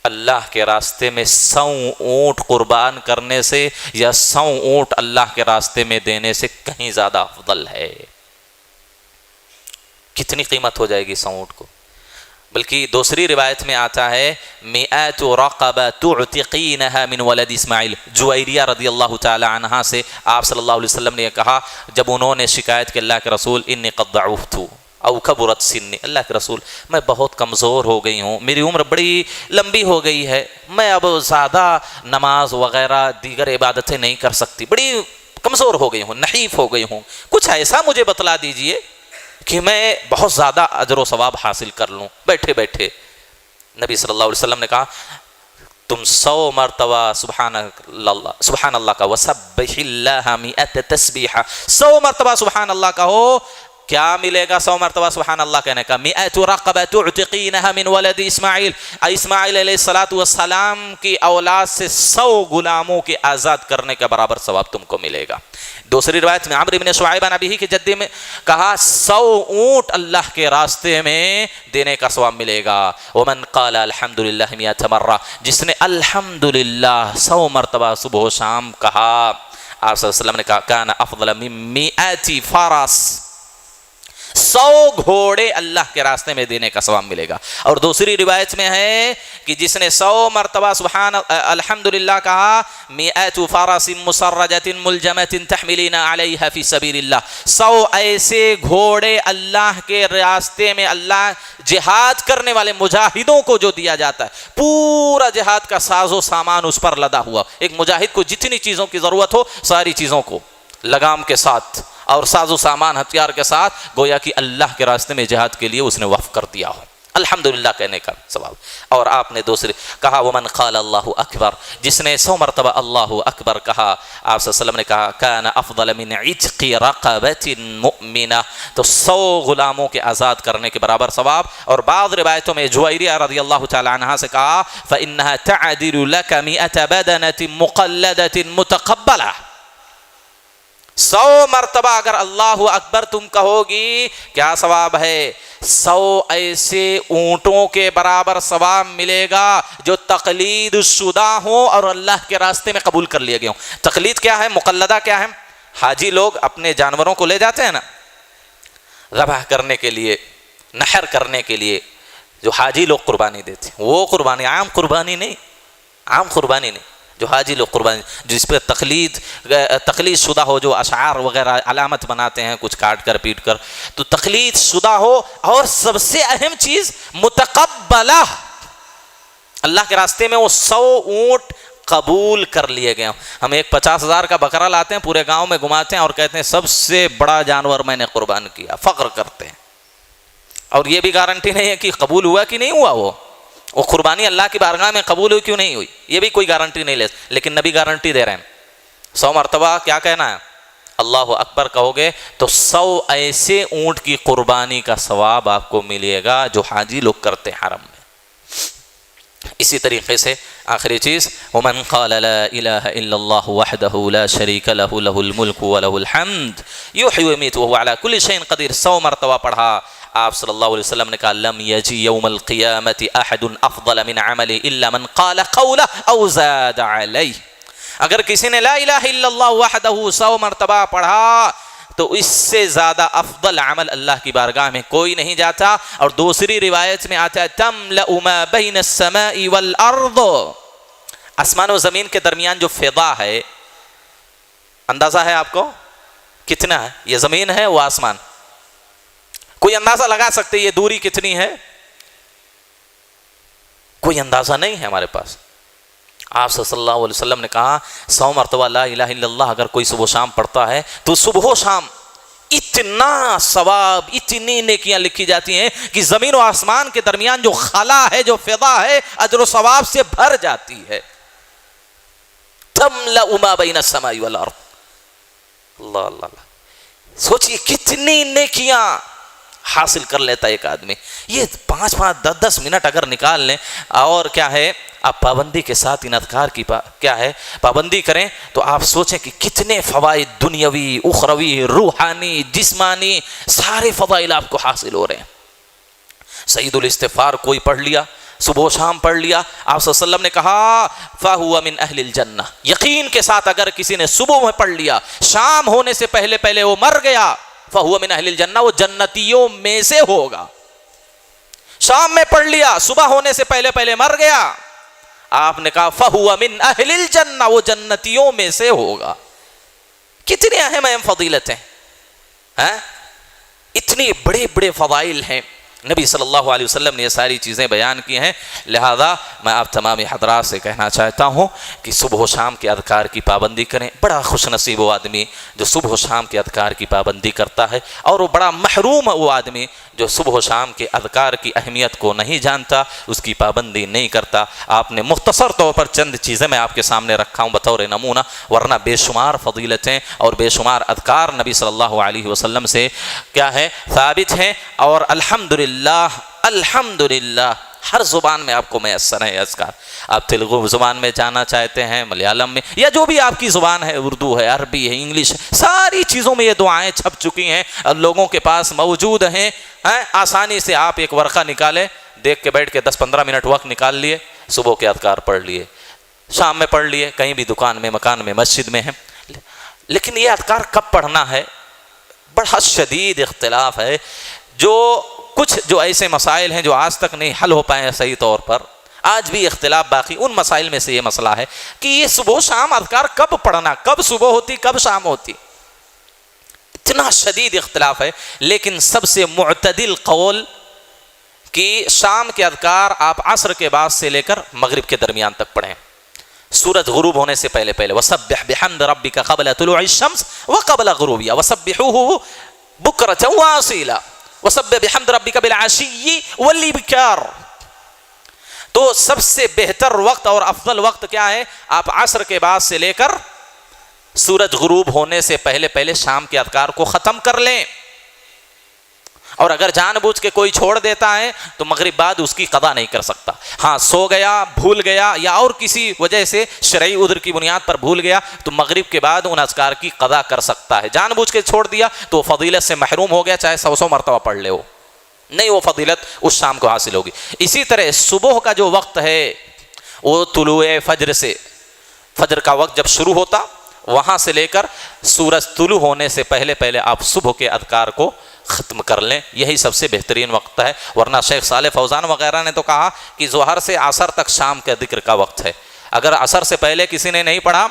اللہ کے راستے میں 100 اونٹ قربان کرنے سے یا 100 اونٹ اللہ کے راستے میں دینے سے کہیں زیادہ افضل ہے. کتنی قیمت ہو جائے گی 100 اونٹ کو. بلکہ دوسری روایت میں آتا ہے 100 رقبہ تعتقینها من ولد اسماعیل. جویریہ رضی اللہ تعالی عنہا سے آپ صلی اللہ علیہ وسلم نے یہ کہا جب انہوں نے شکایت کی اللہ کے رسول انی قد ضعفت او کبرت سنی, اللہ کے رسول میں بہت کمزور ہو گئی ہوں, میری عمر بڑی لمبی ہو گئی ہے, میں اب زیادہ نماز وغیرہ دیگر عبادتیں نہیں کر سکتی, بڑی کمزور ہو گئی ہوں, نحیف ہو گئی ہوں, کچھ ایسا مجھے بتلا دیجئے کہ میں بہت زیادہ اجر و ثواب حاصل کر لوں بیٹھے بیٹھے. نبی صلی اللہ علیہ وسلم نے کہا تم 100 مرتبہ سبحان اللہ کا, وسبح اللہ 100 تسبیحہ, 100 مرتبہ سبحان اللہ کا ہو, کیا ملے گا 100 مرتبہ سبحان اللہ کہنے کا؟ 100 رقبہ تعتقینها من ولد اسماعیل, اسماعیل علیہ السلام کی اولاد سے 100 غلاموں کے آزاد کرنے کے برابر ثواب تم کو ملے گا. دوسری روایت میں عمرو بن شعیب عن ابیہ کے جدے میں کہا 100 اونٹ اللہ کے راستے میں دینے کا ثواب ملے گا. ومن قال الحمدللہ 100 مرہ, جس نے الحمدللہ 100 مرتبہ صبح و شام کہا, آپ صلی اللہ علیہ وسلم نے کہا کان افضل من 100 فرس, 100 گھوڑے اللہ کے راستے میں دینے کا ثواب ملے گا. اور دوسری روایت میں ہے کہ جس نے 100 مرتبہ سبحان الحمدللہ کہا 100 فرس مسرجۃ ملجمۃ تحملین علیہا فی سبیل اللہ, 100 ایسے گھوڑے اللہ کے راستے میں اللہ جہاد کرنے والے مجاہدوں کو جو دیا جاتا ہے, پورا جہاد کا ساز و سامان اس پر لدا ہوا. ایک مجاہد کو جتنی چیزوں کی ضرورت ہو ساری چیزوں کو لگام کے ساتھ اور ساز و سامان ہتھیار کے ساتھ گویا کہ اللہ کے راستے میں جہاد کے لیے اس نے وقف کر دیا ہو, الحمدللہ کہنے کا ثواب. اور آپ نے دوسری کہا ومن قال اللہ اکبر, جس نے 100 مرتبہ اللہ اکبر کہا, آپ صلی اللہ علیہ وسلم نے کہا کان افضل من عتق رقبۃ مؤمنہ, تو 100 غلاموں کے آزاد کرنے کے برابر ثواب. اور بعض روایتوں میں جویریہ رضی اللہ تعالی عنہا سے کہا فإنها تعدل لك 100 بدنۃ مقلدۃ متقبلہ, 100 مرتبہ اگر اللہ اکبر تم کہو گی کیا ثواب ہے؟ 100 ایسے اونٹوں کے برابر ثواب ملے گا جو تقلید شدہ ہوں اور اللہ کے راستے میں قبول کر لیے گئے ہوں. تقلید کیا ہے؟ مقلدہ کیا ہے؟ حاجی لوگ اپنے جانوروں کو لے جاتے ہیں نا ذبح کرنے کے لیے, نحر کرنے کے لیے, جو حاجی لوگ قربانی دیتے ہیں وہ قربانی عام قربانی نہیں, عام قربانی نہیں, جو حاجی لوگ قربانی جس پہ تقلید شدہ ہو, جو اشعار وغیرہ علامت بناتے ہیں کچھ کاٹ کر پیٹ کر, تو تقلید شدہ ہو. اور سب سے اہم چیز متقبلہ, اللہ کے راستے میں وہ 100 اونٹ قبول کر لیے گئے. ہم ایک 50,000 کا بکرا لاتے ہیں, پورے گاؤں میں گھماتے ہیں اور کہتے ہیں سب سے بڑا جانور میں نے قربان کیا, فخر کرتے ہیں. اور یہ بھی گارنٹی نہیں ہے کہ قبول ہوا کہ نہیں ہوا, وہ قربانی اللہ کی بارگاہ میں قبول ہوئی کیوں نہیں ہوئی, یہ بھی کوئی گارنٹی نہیں لے, لیکن نبی گارنٹی دے رہے ہیں 100 مرتبہ کیا کہنا ہے؟ اللہ اکبر کہو گے تو 100 ایسے اونٹ کی قربانی کا ثواب آپ کو ملے گا جو حاجی لوگ کرتے ہیں حرم میں۔ اسی طریقے سے آخری چیز، ومن قال لا الہ الا اللہ وحدہ لا شریک لہ لہ الملک ولہ الحمد یحیی ویمیت وہو علی کل شیء قدیر، 100 مرتبہ پڑھا۔ آپ صلی اللہ علیہ وسلم نے کہا لم یجی یوم القیامت احد افضل من عملہ الا من قال قولہ او زاد علیہ۔ اگر کسی نے لا الہ الا اللہ وحدہ 100 مرتبہ پڑھا تو اس سے زیادہ افضل عمل اللہ کی بارگاہ میں کوئی نہیں جاتا۔ اور دوسری روایت میں آتا ہے تملأ ما بین السماء والارض، آسمان و زمین کے درمیان جو فضا ہے، اندازہ ہے آپ کو کتنا ہے؟ یہ زمین ہے، وہ آسمان، کوئی اندازہ لگا سکتے یہ دوری کتنی ہے؟ کوئی اندازہ نہیں ہے ہمارے پاس۔ آپ صلی اللہ علیہ وسلم نے کہا 100 مرتبہ لا الہ الا اللہ اگر کوئی صبح و شام پڑھتا ہے تو صبح و شام اتنا ثواب، اتنی نیکیاں لکھی جاتی ہیں کہ زمین و آسمان کے درمیان جو خلا ہے، جو فضا ہے، اجر و ثواب سے بھر جاتی ہے۔ تملأ ما بین السماء والارض، اللہ اللہ اللہ، سوچئے کتنی نیکیاں حاصل کر لیتا ہے ایک آدمی۔ یہ 5-5 10-10 منٹ اگر نکال لیں اور کیا ہے آپ پابندی کے ساتھ ان اذکار کی کیا ہے پابندی کریں تو آپ سوچیں کہ کتنے فوائد دنیاوی، اخروی، روحانی، جسمانی، سارے فضائل آپ کو حاصل ہو رہے ہیں۔ سعید الاستغفار کوئی پڑھ لیا، صبح و شام پڑھ لیا، آپ صلی اللہ علیہ وسلم نے کہا فَهُوَ مِنْ أَهْلِ الْجَنَّةِ، یقین کے ساتھ اگر کسی نے صبح میں پڑھ لیا، شام ہونے سے پہلے پہلے وہ مر گیا، فَهُوَ مِنْ أَهْلِ الْجَنَّةِ، وہ جنتیوں میں سے ہوگا۔ شام میں پڑھ لیا، صبح ہونے سے پہلے پہلے مر گیا، آپ نے کہا فَهُوَ مِنْ أَهْلِ الْجَنَّةِ، وہ جنتیوں میں سے ہوگا۔ کتنے اہم فضیلتیں ہیں، اتنی بڑے بڑے فضائل ہیں، نبی صلی اللہ علیہ وسلم نے یہ ساری چیزیں بیان کی ہیں۔ لہذا میں آپ تمام حضرات سے کہنا چاہتا ہوں کہ صبح و شام کے اذکار کی پابندی کریں۔ بڑا خوش نصیب وہ آدمی جو صبح و شام کے اذکار کی پابندی کرتا ہے، اور وہ بڑا محروم وہ آدمی جو صبح و شام کے اذکار کی اہمیت کو نہیں جانتا، اس کی پابندی نہیں کرتا۔ آپ نے مختصر طور پر چند چیزیں میں آپ کے سامنے رکھا ہوں بطور نمونہ، ورنہ بے شمار فضیلتیں اور بے شمار اذکار نبی صلی اللہ علیہ وسلم سے کیا ہے ثابت ہیں، اور الحمدللہ ہر زبان میں آپ کو میسر ہے اذکار۔ آپ تیلگو زبان میں جانا چاہتے ہیں، ملیالم میں، یا جو بھی آپ کی زبان ہے، اردو ہے، عربی ہے، انگلش ہے، ساری چیزوں میں یہ دعائیں چھپ چکی ہیں، لوگوں کے پاس موجود ہیں۔ آسانی سے آپ ایک ورقہ نکالیں، دیکھ کے بیٹھ کے 10-15 منٹ وقت نکال لیے، صبح کے اذکار پڑھ لیے، شام میں پڑھ لیے، کہیں بھی دکان میں، مکان میں، مسجد میں ہیں۔ لیکن یہ اذکار کب پڑھنا ہے؟ بڑا شدید اختلاف ہے۔ کچھ جو ایسے مسائل ہیں جو آج تک نہیں حل ہو پائے ہیں صحیح طور پر، آج بھی اختلاف باقی، ان مسائل میں سے یہ مسئلہ ہے کہ یہ صبح و شام اذکار کب پڑھنا، کب صبح ہوتی، کب شام ہوتی، اتنا شدید اختلاف ہے۔ لیکن سب سے معتدل قول کہ شام کے اذکار آپ عصر کے بعد سے لے کر مغرب کے درمیان تک پڑھیں، سورج غروب ہونے سے پہلے پہلے، وَسَبِّحْ بِحَمْدِ رَبِّكَ قَبْلَ طُلُوعِ الشَّمْسِ وَقَبْلَ غُرُوبِهَا وَسَبِّحُوهُ بُكْرَةً وَأَصِيلًا وَسَبِّحْ بِحَمْدِ رَبِّكَ بِالْعَشِيِّ وَالْإِبْكَارِ۔ تو سب سے بہتر وقت اور افضل وقت کیا ہے؟ آپ عصر کے بعد سے لے کر سورج غروب ہونے سے پہلے پہلے شام کے اذکار کو ختم کر لیں، اور اگر جان بوجھ کے کوئی چھوڑ دیتا ہے تو مغرب بعد اس کی قضا نہیں کر سکتا۔ ہاں سو گیا، بھول گیا، یا اور کسی وجہ سے شرعی عذر کی بنیاد پر بھول گیا تو مغرب کے بعد ان اذکار کی قضا کر سکتا ہے۔ جان بوجھ کے چھوڑ دیا تو فضیلت سے محروم ہو گیا، چاہے 100 مرتبہ پڑھ لے، وہ نہیں، وہ فضیلت اس شام کو حاصل ہوگی۔ اسی طرح صبح کا جو وقت ہے وہ طلوع فجر سے، فجر کا وقت جب شروع ہوتا وہاں سے لے کر سورج طلوع ہونے سے پہلے پہلے آپ صبح کے اذکار کو ختم کر لیں، یہی سب سے بہترین وقت ہے۔ ورنہ شیخ صالح فوزان وغیرہ نے تو کہا کہ ظہر سے عصر تک شام کے ذکر کا وقت ہے، اگر عصر سے پہلے کسی نے نہیں پڑھا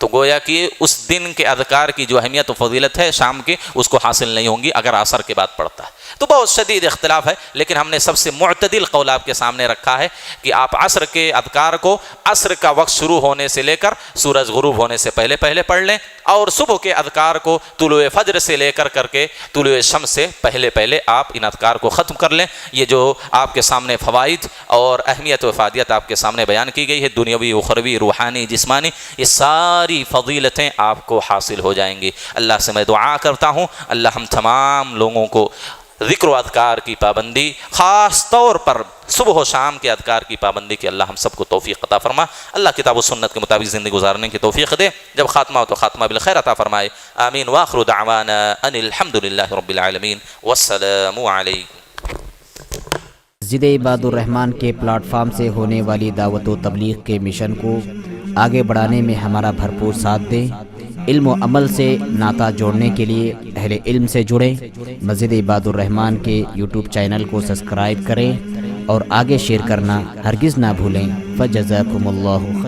تو گویا کہ اس دن کے اذکار کی جو اہمیت و فضیلت ہے شام کی، اس کو حاصل نہیں ہوں گی اگر عصر کے بعد پڑھتا ہے۔ تو بہت شدید اختلاف ہے، لیکن ہم نے سب سے معتدل قول آپ کے سامنے رکھا ہے کہ آپ عصر کے اذکار کو عصر کا وقت شروع ہونے سے لے کر سورج غروب ہونے سے پہلے پہلے پڑھ لیں، اور صبح کے اذکار کو طلوع فجر سے لے کر کے طلوع شمس سے پہلے پہلے آپ ان اذکار کو ختم کر لیں۔ یہ جو آپ کے سامنے فوائد اور اہمیت و افادیت آپ کے سامنے بیان کی گئی ہے، دنیاوی، اخروی، روحانی، جسمانی، یہ ساری ساری فضیلتیں آپ کو حاصل ہو جائیں گی۔ اللہ سے میں دعا کرتا ہوں اللہ ہم تمام لوگوں کو ذکر و اذکار کی پابندی، خاص طور پر صبح و شام کے اذکار کی پابندی کی اللہ ہم سب کو توفیق عطا فرما۔ اللہ کتاب و سنت کے مطابق زندگی گزارنے کی توفیق دے، جب خاتمہ ہو تو خاتمہ بالخیر عطا فرمائے۔ آمین۔ وآخر دعوانا ان الحمدللہ رب العالمین والسلام علیکم۔ مسجد عباد الرحمن کے پلیٹ فارم سے ہونے والی دعوت و تبلیغ کے مشن کو آگے بڑھانے میں ہمارا بھرپور ساتھ دیں۔ علم و عمل سے ناطہ جوڑنے کے لیے اہل علم سے جڑیں۔ مسجد عباد الرحمن کے یوٹیوب چینل کو سبسکرائب کریں اور آگے شیئر کرنا ہرگز نہ بھولیں۔ فجزاکم اللہ